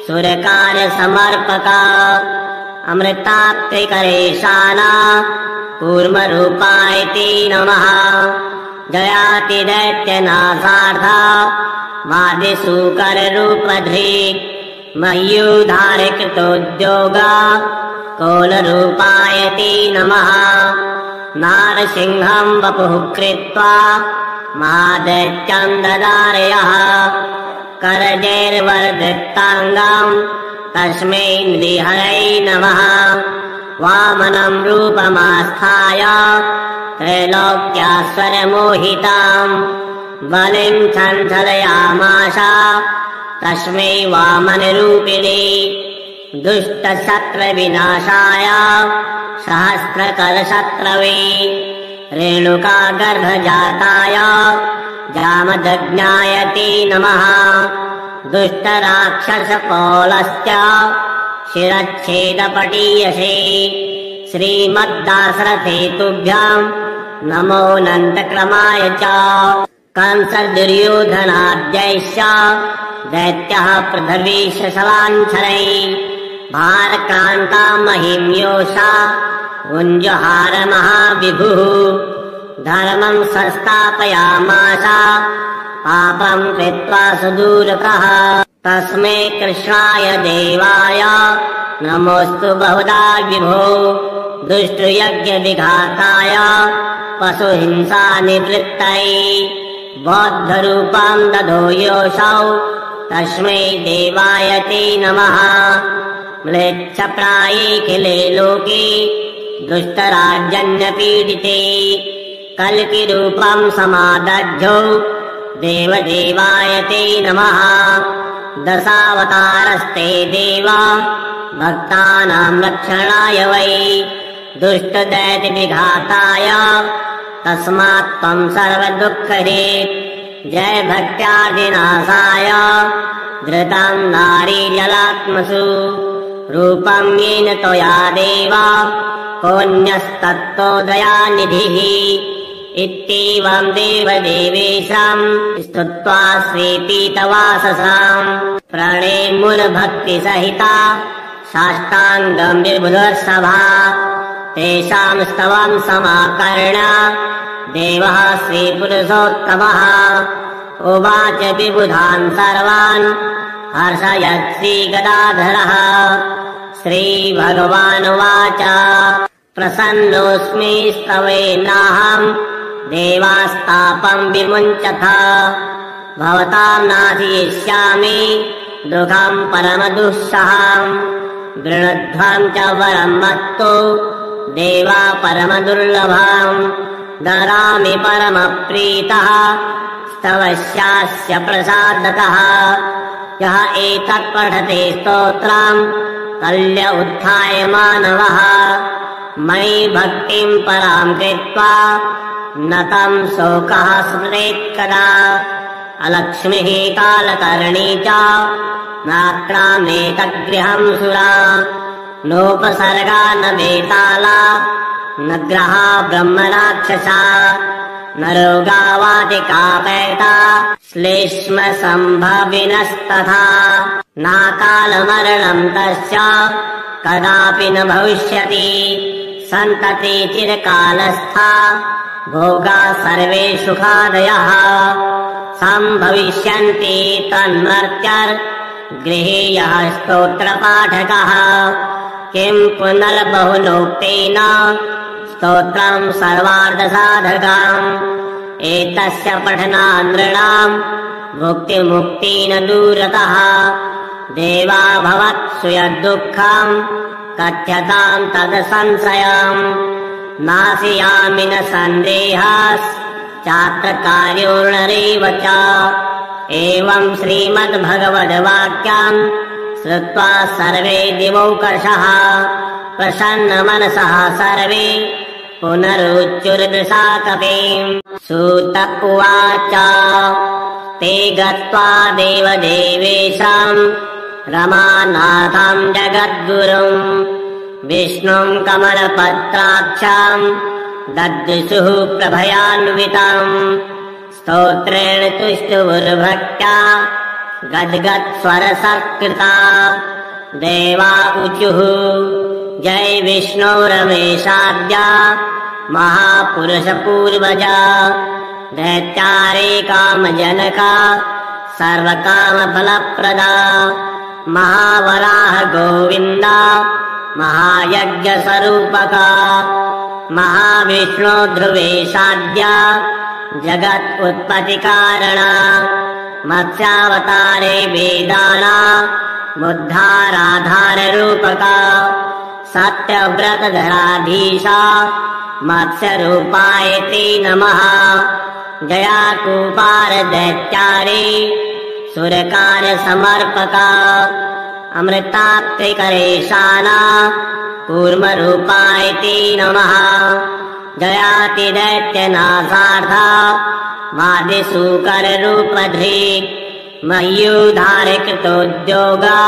सुरकार्यसमर्पका अमृताप्तिकरेशाना कूर्मरूपाय ते नमः जयातिदैत्यनाशार्था वादिसूकररूपधृक् मयूधारकृतोद्योगा कोलरूपाय ते नमः नारसिंहम् वपुः कृत्वा महादैत्यम् ददारयः करजैर्वर्धिताङ्गम् तस्मै नृहरै नमः वामनम् रूपमास्थाय त्रैलोक्यास्वरमोहिताम् बलिम् छञ्छलयामास तस्मै वामनरूपिणे दुष्टशत्रविनाशाय सहस्रकलशत्रवे रेणुका गर्भजाताय जामदग्नाय ते नमः दुष्टराक्षसपौलश्च शिरच्छेदपटीयसे श्रीमद्दाशरथेतुभ्याम् नमोऽनन्तक्रमाय च कंसदुर्योधनाद्यैश्च दैत्यः पृथिवीशलाञ्छलै भारक्रान्ता महिम्योषा गुञ्जहार महाविभुः धर्मम् संस्थापयामास पापम् कृत्वा सुदूरतः तस्मै कृष्णाय देवाय नमोऽस्तु बहुधा विभो दुष्टयज्ञविघाताय पशुहिंसानिवृत्तये बौद्धरूपम् दधो योऽसौ तस्मै देवाय ते नमः म्लेच्छप्रायेऽखिले लोके दुष्टराजन्यपीडिते कल्किरूपम् समादध्यो देवदेवाय ते नमः दशावतारस्ते देवा भक्तानाम् रक्षणाय वै दुष्टदैत्यविघाताय तस्मात् त्वम् सर्वदुःखहेत् जय भक्त्यादिनाशाय धृतम् नारीजलात्मसु रूपम् येन त्वया देवा कोऽन्यस्तत्तो दयानिधिः इत्येवम् देवदेवेशम् स्तुत्वा श्रीपीतवाससाम् प्रणेमुर्भक्तिसहिता साष्टाङ्गम् विबुधसभा तेषाम् स्तवम् समाकर्ण्य देवः श्रीपुरुषोत्तमः उवाच विबुधान् सर्वान् हर्षयत् श्रीगदाधरः श्रीभगवानुवाच प्रसन्नोऽस्मि स्तवेनाहम् देवास्तापम् विमुञ्चथ भवताम् नाशयिष्यामि दुःखम् परमदुःसहम् वृणध्वम् च वरम् मत्तु देवा परमदुर्लभम् ददामि परमप्रीतः स्तवस्यास्य प्रसादतः यः एतत् पठते स्तोत्रम् कल्य उत्थाय मानवः मयि भक्तिम् पराम् कृत्वा न तम् शोकः स्मरेत् कदा अलक्ष्मीः कालकर्णी च नाक्रामेतगृहम् सुरा नोपसर्गा न वेताला न ग्रहा ब्रह्मराक्षसा न रोगावादिकापैता श्लेष्म सम्भविनस्तथा नाकालमरणम् तस्य कदापि न भविष्यति सन्तति चिरकालस्था भोगा सर्वे सुखादयः सम्भविष्यन्ति तन्मर्त्यर्गृहीयः स्तोत्रपाठकः किम् पुनर्बहुनोक्तेन स्तोत्रम् सर्वार्थसाधकम् एतस्य पठनानृणाम् मुक्तिमुक्तेन दूरतः देवा भवत्सु यद्दुःखम् कथ्यताम् तदसंशयम् नाशयामि न सन्देहश्चात्र कार्योणरेव च एवम् श्रीमद्भगवद्वाक्यम् श्रुत्वा सर्वे दिवौकषः प्रसन्नमनसः सर्वे पुनरुच्चुर्दृशा कपिम् सूत उवाच ते गत्वा देवदेवेशम् रमानाथम् जगद्गुरुम् विष्णुम् कमलपत्राक्षम् ददृशुः प्रभयान्वितम् स्तोत्रेण तुष्टुर्भक्त्या गद्गत्स्वरसत्कृता देवा ऊचुः जय विष्णो रमेशाद्य महापुरुषपूर्वजा दैत्यारे कामजनका सर्वकामफलप्रदा महावराह गोविन्दा महायज्ञस्वरूपका महाविष्णो ध्रुवेशाद्या जगत् उत्पत्तिकारणा मत्स्यावतारे वेदाना बुद्धाराधाररूपका सत्यव्रतधराधीशा मत्स्यरूपाय ते नमः जया कूपार दैत्यारे सुरकार समर्पका अमृताप्तिकरेशाना कूर्मरूपाय ते नमः जयाति दैत्यनाशार्था मादिसूकररूपधृ मयूधारकृतोद्योगा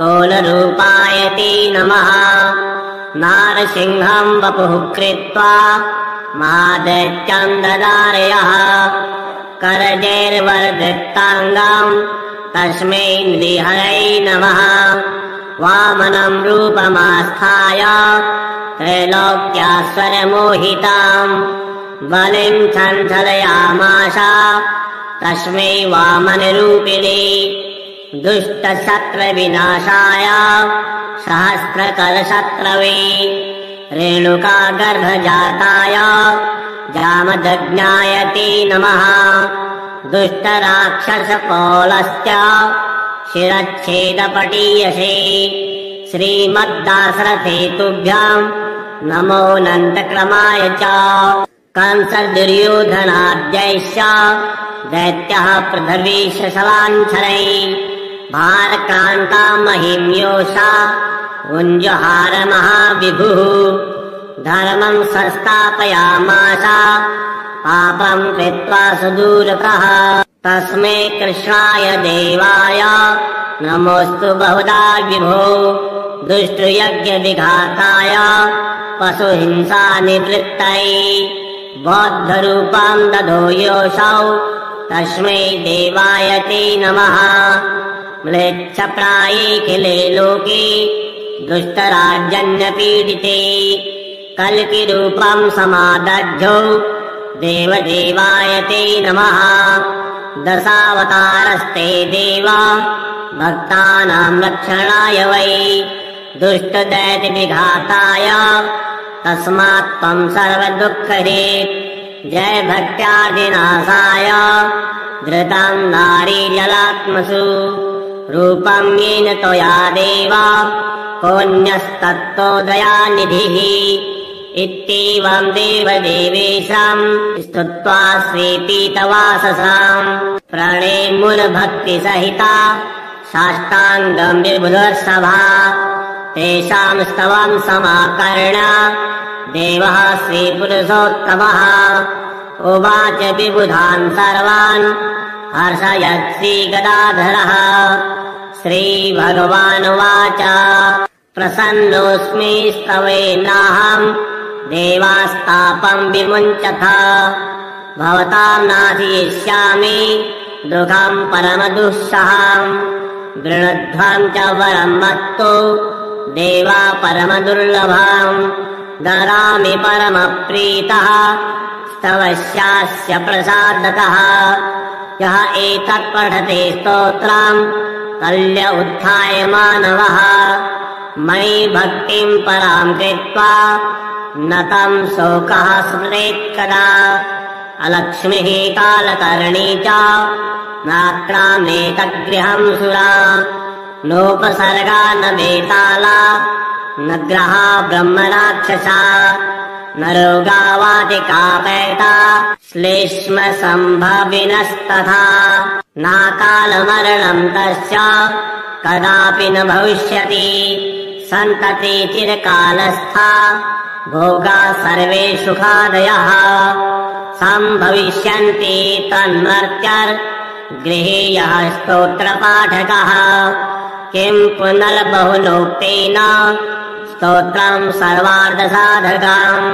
कोलरूपाय ते नमः नारसिंहम् वपुः कृत्वा महादैत्यम् ददारयः करजैर्वर्धिताङ्गम् तस्मै नृहरै नमः वामनम् रूपमास्थाय त्रैलोक्यास्वरमोहिताम् बलिम् छञ्छलयामास तस्मै वामनरूपिणे दुष्टशत्रविनाशाय सहस्रकलशत्रवे रेणुका गर्भजाताय जामदग्नाय ते नमः दुष्टराक्षसपौलश्च शिरच्छेदपटीयसे श्रीमद्दाशरथे तुभ्याम् नमोऽनन्तक्रमाय च कंसदुर्योधनाद्यैश्च दैत्यः पृथिवीशलाञ्छलै भारक्रान्ता महिम्योषा उञ्जहार महाविभुः धर्मम् संस्थापयामास पापम् कृत्वा सुदूरतः तस्मै कृष्णाय देवाय नमोऽस्तु बहुधा विभो दुष्टयज्ञविघाताय पशुहिंसा निवृत्तये बौद्धरूपम् दधो योऽसौ तस्मै देवाय ते नमः म्लेच्छप्रायेऽखिले लोके दुष्टराजन्यपीडिते कल्किरूपम् समादध्यौ देवदेवाय ते नमः दशावतारस्ते देवा भक्तानाम् रक्षणाय वै दुष्टदैत्यविघाताय तस्मात् त्वम् सर्वदुःखदे जय भक्त्यादिनाशाय धृतम् नारीजलात्मसु रूपम् येन त्वया देव कोऽन्यस्तत्तो दयानिधिः इत्येवम् देवदेवेशम् स्तुत्वा श्रीपीतवाससाम् प्रणेमुर्भक्तिसहिता साष्टाङ्गम् विबुधर्षभा तेषाम् स्तवम् समाकर्ण्य देवः श्रीपुरुषोत्तमः उवाच विबुधान् सर्वान् हर्षयत् श्रीगदाधरः। श्रीभगवानुवाच प्रसन्नोऽस्मि स्तवेनाहम् देवास्तापम् विमुञ्चथ। भवताम् नाशयिष्यामि दुःखम् परमदुःसहम्। गृणध्वम् च वरम् मत्तु देवा परमदुर्लभम्। ददामि परमप्रीतः स्तवस्यास्य प्रसादतः। यः एतत् पठति स्तोत्रम् कल्य उत्थाय मानवः। मयि भक्तिम् पराम् कृत्वा न तम् शोकः स्मरेत् कदा। अलक्ष्मीः कालकर्णी च नाक्रामेतद्गृहम् सुरा। नोपसर्गा न वेताला न ग्रहा ब्रह्मराक्षसा। न रोगा वातिकापैता श्लेष्म सम्भविनस्तथा। नाकालमरणम् तस्य कदापि न भविष्यति। सन्तति चिरकालस्था भोगा सर्वे सुखादयः। सम्भविष्यन्ति तन्मर्त्यर्गृहीयः स्तोत्रपाठकः। किम् पुनर्बहुनोक्तेन स्तोत्रम् सर्वार्थसाधकम्।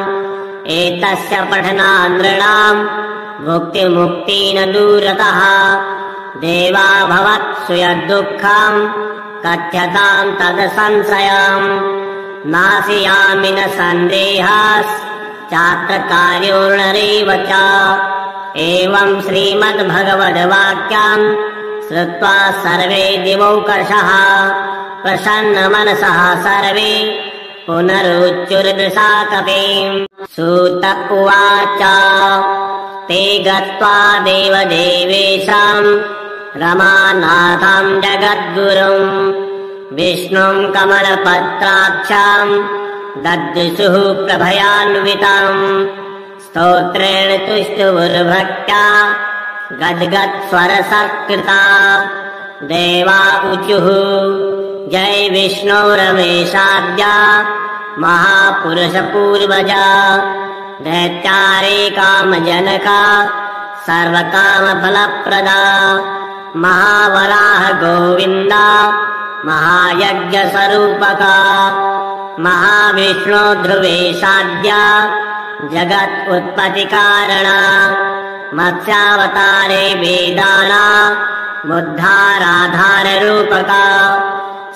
एतस्य पठनात् नृणाम् भुक्तिमुक्तिः न दूरतः। देवा भवत्सु यद्दुःखम् कथ्यताम् तदसंशयम्। नाशयामि न सन्देहश्चात्र कार्योणरेव च। एवम् श्रीमद्भगवद्वाक्यम् श्रुत्वा सर्वे दिवौकषः प्रसन्नमनसः सर्वे पुनरुच्चुर्दृशा कपिम्। सूत उवाच ते गत्वा देवदेवेशम् रमानाथम् जगद्गुरुम् विष्णुम् कमलपत्राक्षम् ददृशुः प्रभयान्वितम्। स्तोत्रेण तुष्टुर्भक्त्या गद्गद्स्वरसत्कृता। देवा ऊचुः जय विष्णो रमेशाद्य महापुरुषपूर्वजा। दैत्यारे कामजनका सर्वकामफलप्रदा। महावराह गोविन्दा महायज्ञस्वरूपका। महाविष्णो ध्रुवेशाद्या जगत् उत्पत्तिकारणा। मत्स्यावतारे वेदाना बुद्धाराधाररूपका।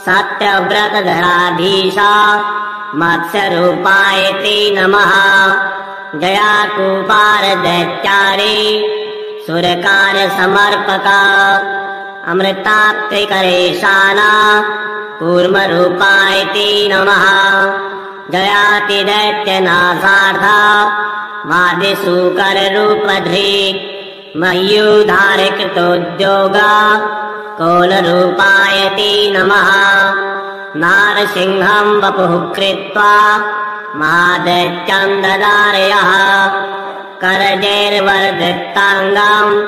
सत्यव्रतधराधीशा मत्स्यरूपाय ते नमः। जया कूपार दैत्यारे सुरकार्यसमर्पका। अमृताप्तिकरेशाना कूर्मरूपाय ते नमः। जयाति दैत्यनाशार्था मादिसूकररूपधृ। मयूधारकृतोद्योगा कोलरूपाय ते नमः। नारसिंहम् वपुः कृत्वा महादैत्यम् ददारयः। करजैर्वर्धिताङ्गम्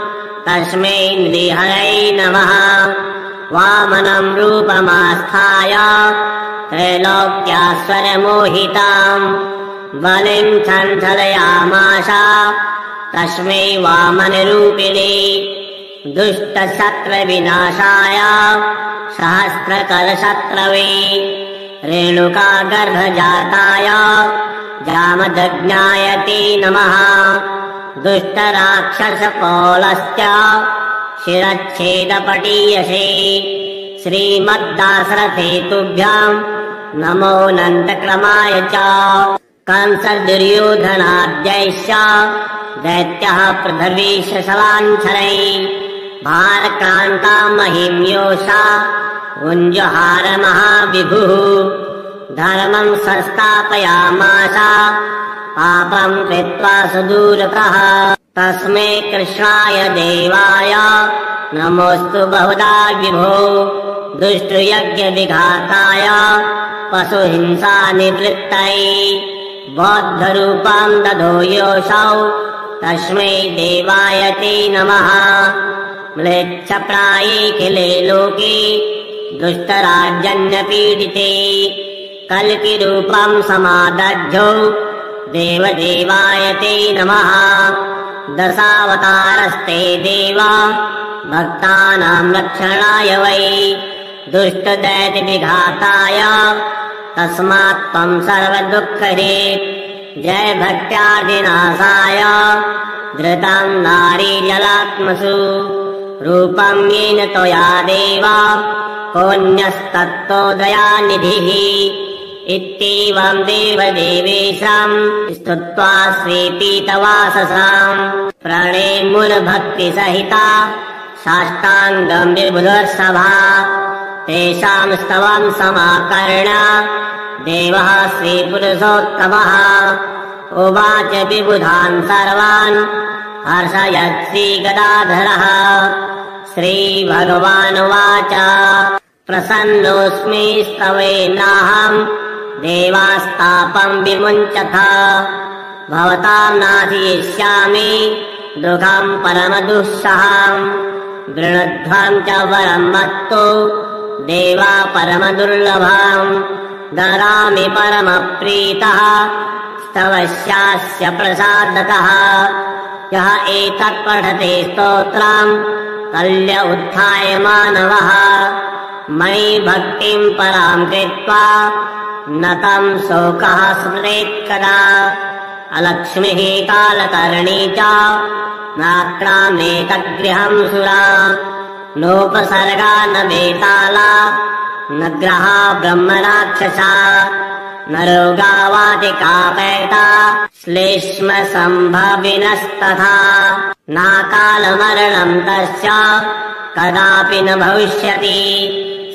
तस्मै नृहरै नमः। वामनम् रूपमास्थाय त्रैलोक्यास्वरमोहिताम् बलिम् छञ्छलयामास तस्मै वामनरूपिणे। दुष्टशत्रविनाशाय सहस्रकलशत्रवे। रेणुकागर्भजाताय जामदग्नाय ते नमः। दुष्टराक्षसपौलश्च शिरच्छेदपटीयसे। श्रीमद्दाशरथेतुभ्याम् नमोऽनन्तक्रमाय च। कंसदुर्योधनाद्यैश्च दैत्यः पृथिवीशलाञ्छलै। भारक्रान्ता महिम्योषा उञ्जहार महाविभुः। धर्मम् संस्थापयामास पापम् कृत्वा सुदूरतः। तस्मै कृष्णाय देवाय नमोऽस्तु बहुधा विभो। दुष्टयज्ञविघाताय पशुहिंसानिवृत्तये। बौद्धरूपम् दधो योऽसौ तस्मै देवाय ते नमः। म्लेच्छप्रायेऽखिले लोके दुष्टराजन्यपीडिते। कल्किरूपम् समादध्यौ देवदेवाय ते नमः। दशावतारस्ते देवा भक्तानां रक्षणाय वै दुष्टदैत्यविघाताय तस्मात् त्वं सर्वदुःखहरे जय भक्त्यादिनाशाय धृतं नारीजलात्मसु रूपं येन त्वया देव कोऽन्यस्तत्तो दयानिधिः इत्येवं देवदेवेशं स्तुत्वा श्रीपीतवाससाम् प्रणेमुर्भक्तिसहिता साष्टाङ्गं विबुधर्षभा तेषां स्तवं समाकर्ण्य देवः श्रीपुरुषोत्तमः उवाच विबुधान् सर्वान् हर्षयत् श्रीगदाधरः श्रीभगवानुवाच प्रसन्नोऽस्मि स्तवेनाहं देवास्तापं विमुञ्चथ भवतां नाशयिष्यामि दुःखं परमदुःसहम् गृणध्वं च वरं मत्तो देवा परमदुर्लभम् ददामि परमप्रीतः स्तवस्यास्य प्रसादतः यः एतत् पठते स्तोत्रं कल्य उत्थाय मानवः मयि भक्तिं परां कृत्वा न तं शोकः स्मरेत् कदा अलक्ष्मीः कालकर्णी च नाक्रामेतद्गृहं सुरा नोपसर्गा न वेताला न ग्रहा ब्रह्मराक्षसा न रोगावादिकापैता श्लेष्म सम्भविनस्तथा नाकालमरणं तस्य कदापि न भविष्यति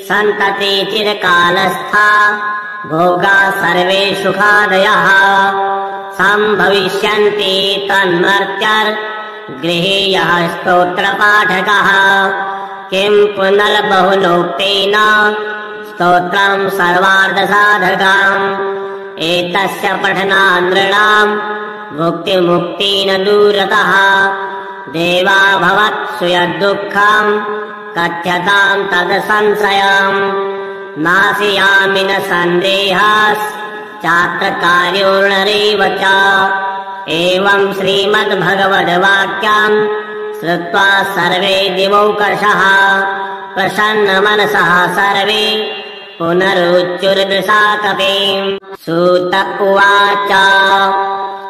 सन्तति चिरकालस्था भोगा सर्वे सुखादयः सम्भविष्यन्ति तन्मर्त्यर्गृहे यः स्तोत्रपाठकः किं पुनर्बहुनोक्तेन स्तोत्रं सर्वार्थसाधकम् एतस्य पठनात् नृणां भुक्तिमुक्तेन दूरतः देवा भवत्सु यद्दुःखं कथ्यतां तदसंशयम् नाशयामि न सन्देहश्चात्र कार्योणरेव च एवं श्रीमद्भगवद्वाक्यं श्रुत्वा सर्वे दिवौकषः प्रसन्नमनसः सर्वे पुनरुच्चुर्दृशा कपिम् सूत उवाच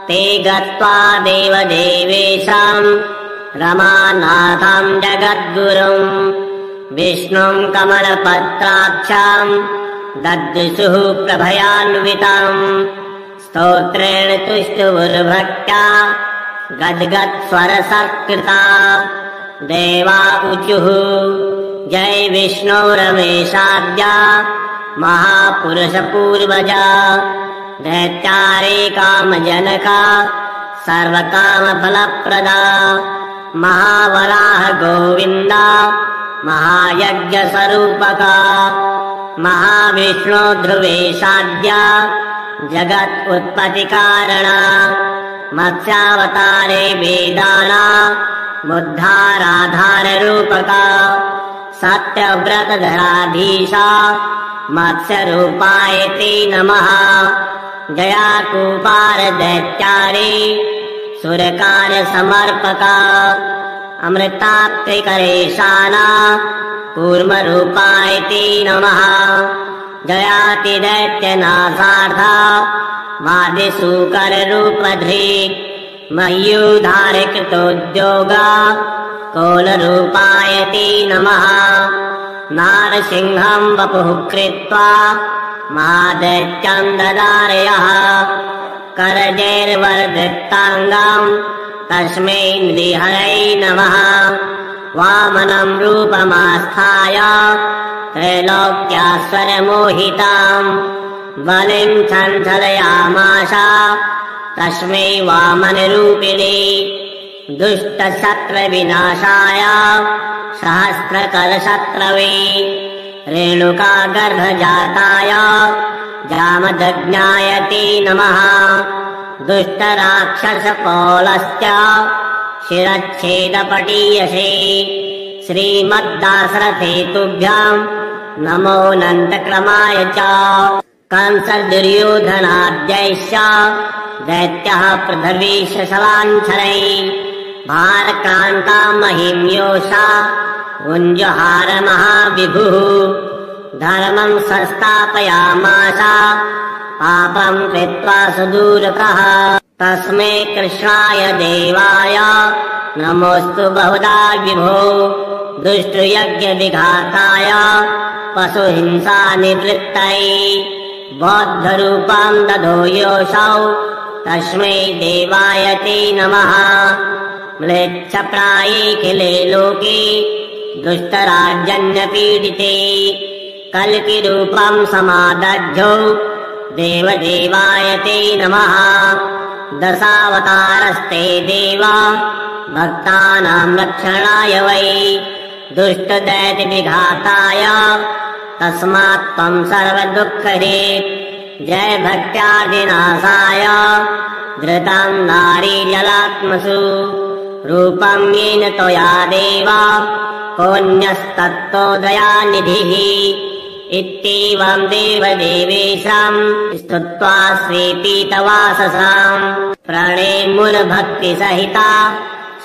ते गत्वा देवदेवेशं रमानाथं जगद्गुरुं विष्णुं कमलपत्राक्षं ददृशुः प्रभयान्वितम् स्तोत्रेण तुष्टुर्भक्त्या गद्गत्स्वरसत्कृता देवा ऊचुः जय विष्णो रमेशाद्य महापुरुषपूर्वजा दैत्यारे कामजनका सर्वकामफलप्रदा महावराह गोविन्दा महायज्ञस्वरूपका महाविष्णो ध्रुवेशाद्य जगत् उत्पत्तिकारणा मत्स्यावतारे वेदानामुद्धाराधाररूपका सत्यव्रतधराधीशा मत्स्यरूपाय ते नमः जयाकूपार दैत्यारे सुरकार समर्पका अमृताप्तिकरेशाना कूर्मरूपाय ते नमः जयातिदैत्यनाशार्था वादिसूकररूपधृ मयूधारकृतोद्योगा कोलरूपाय ते नमः नारसिंहं वपुः कृत्वा महादैत्यं ददारयः करजैर्वर्धिताङ्गं तस्मै नृहरै नमः वामनं रूपमास्थाय त्रैलोक्यास्वरमोहिताम् बलिं छञ्छलयामास तस्मै वामनरूपिणे दुष्टशत्रविनाशाय सहस्रकलशत्रवे रेणुकागर्भजाताय जामदग्नाय ते नमः दुष्टराक्षसपौलस्य शिरच्छेदपटीयसे श्रीमद्दाशरथे तुभ्यां नमोऽनन्तक्रमाय च कंसदुर्योधनाद्यैश्च दैत्यः पृथिवीशलाञ्छलैः भारक्रान्ता महिम्योषा उञ्जहार महाविभुः धर्मं संस्थापयामास पापं कृत्वा सुदूरतः तस्मै कृष्णाय देवाय नमोऽस्तु बहुधा विभो दुष्टयज्ञविघाताय पशुहिंसा निवृत्तये बौद्धरूपं दधो योऽसौ तस्मै देवाय ते नमः म्लेच्छप्रायेऽखिले लोके दुष्टराजन्यपीडिते कल्किरूपं समादध्यौ देवदेवाय ते नमः दशावतारस्ते देवा भक्तानां रक्षणाय वै दुष्टदैत्यविघाताय तस्मात् त्वं सर्वदुःखदे जय भक्त्यादिनाशाय धृतं नारीजलात्मसु रूपं येन त्वया देव कोऽन्यस्तत्तोदयानिधिः इत्येवं देवदेवेशं स्तुत्वा स्वीपीतवाससां प्रणेमुर्भक्तिसहिता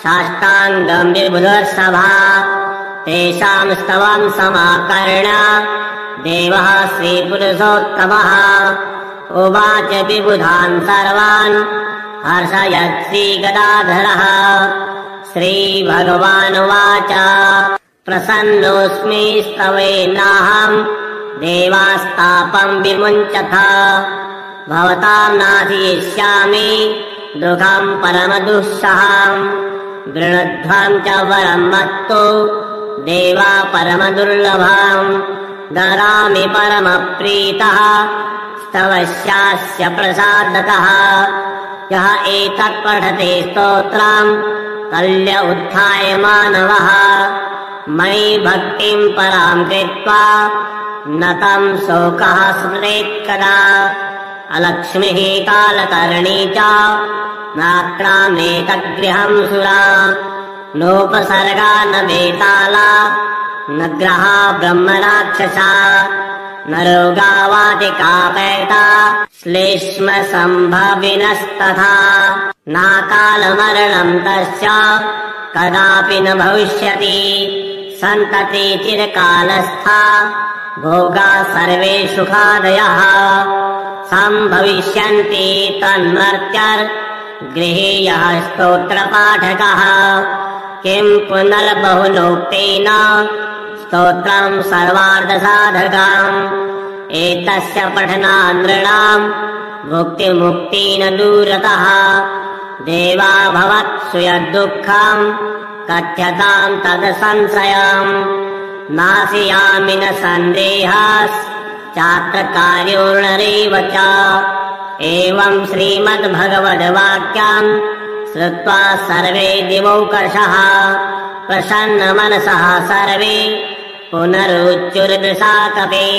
साष्टाङ्गं विबुधर्षभा तेषां स्तवं समाकर्ण्य देवः श्रीपुरुषोत्तमः उवाच विबुधान् सर्वान् हर्षयत् श्रीगदाधरः श्रीभगवानुवाच प्रसन्नोऽस्मि स्तवेनाहं देवास्तापं विमुञ्चथ भवतां नाशयिष्यामि दुःखं परमदुःसहं गृणध्वं च वरं मत्तो देवा परमदुर्लभं ददामि परमप्रीतः स्तवस्यास्य प्रसादतः यः एतत् पठते स्तोत्रं कल्य उत्थाय मानवः मयि भक्तिं परां कृत्वा न तं शोकः स्मरेत् कदा अलक्ष्मीः कालकर्णी च नाक्रामेतद्गृहं सुरा नोपसर्गा न वेताला न ग्रहा ब्रह्मराक्षसा न रोगा वातिकापैता श्लेष्म सम्भविनस्तथा नाकालमरणं तस्य कदापि न भविष्यति सन्तति चिरकालस्था भोगा सर्वे सुखादयः सम्भविष्यन्ति तन्मर्त्यर्गृहे यः स्तोत्रपाठकः किं पुनर्बहुलोक्तेन स्तोत्रं सर्वार्थसाधकम् एतस्य पठनात् नृणां भुक्तिमुक्तेन दूरतः देवा भवत्सु यद्दुःखं कथ्यतां तदसंशयम् नाशयामि न सन्देहश्चात्र कार्यो नरेव च एवं श्रीमद्भगवद्वाक्यं श्रुत्वा सर्वे दिवौकषः प्रसन्नमनसः सर्वे पुनरुच्चुर्दशाकपि।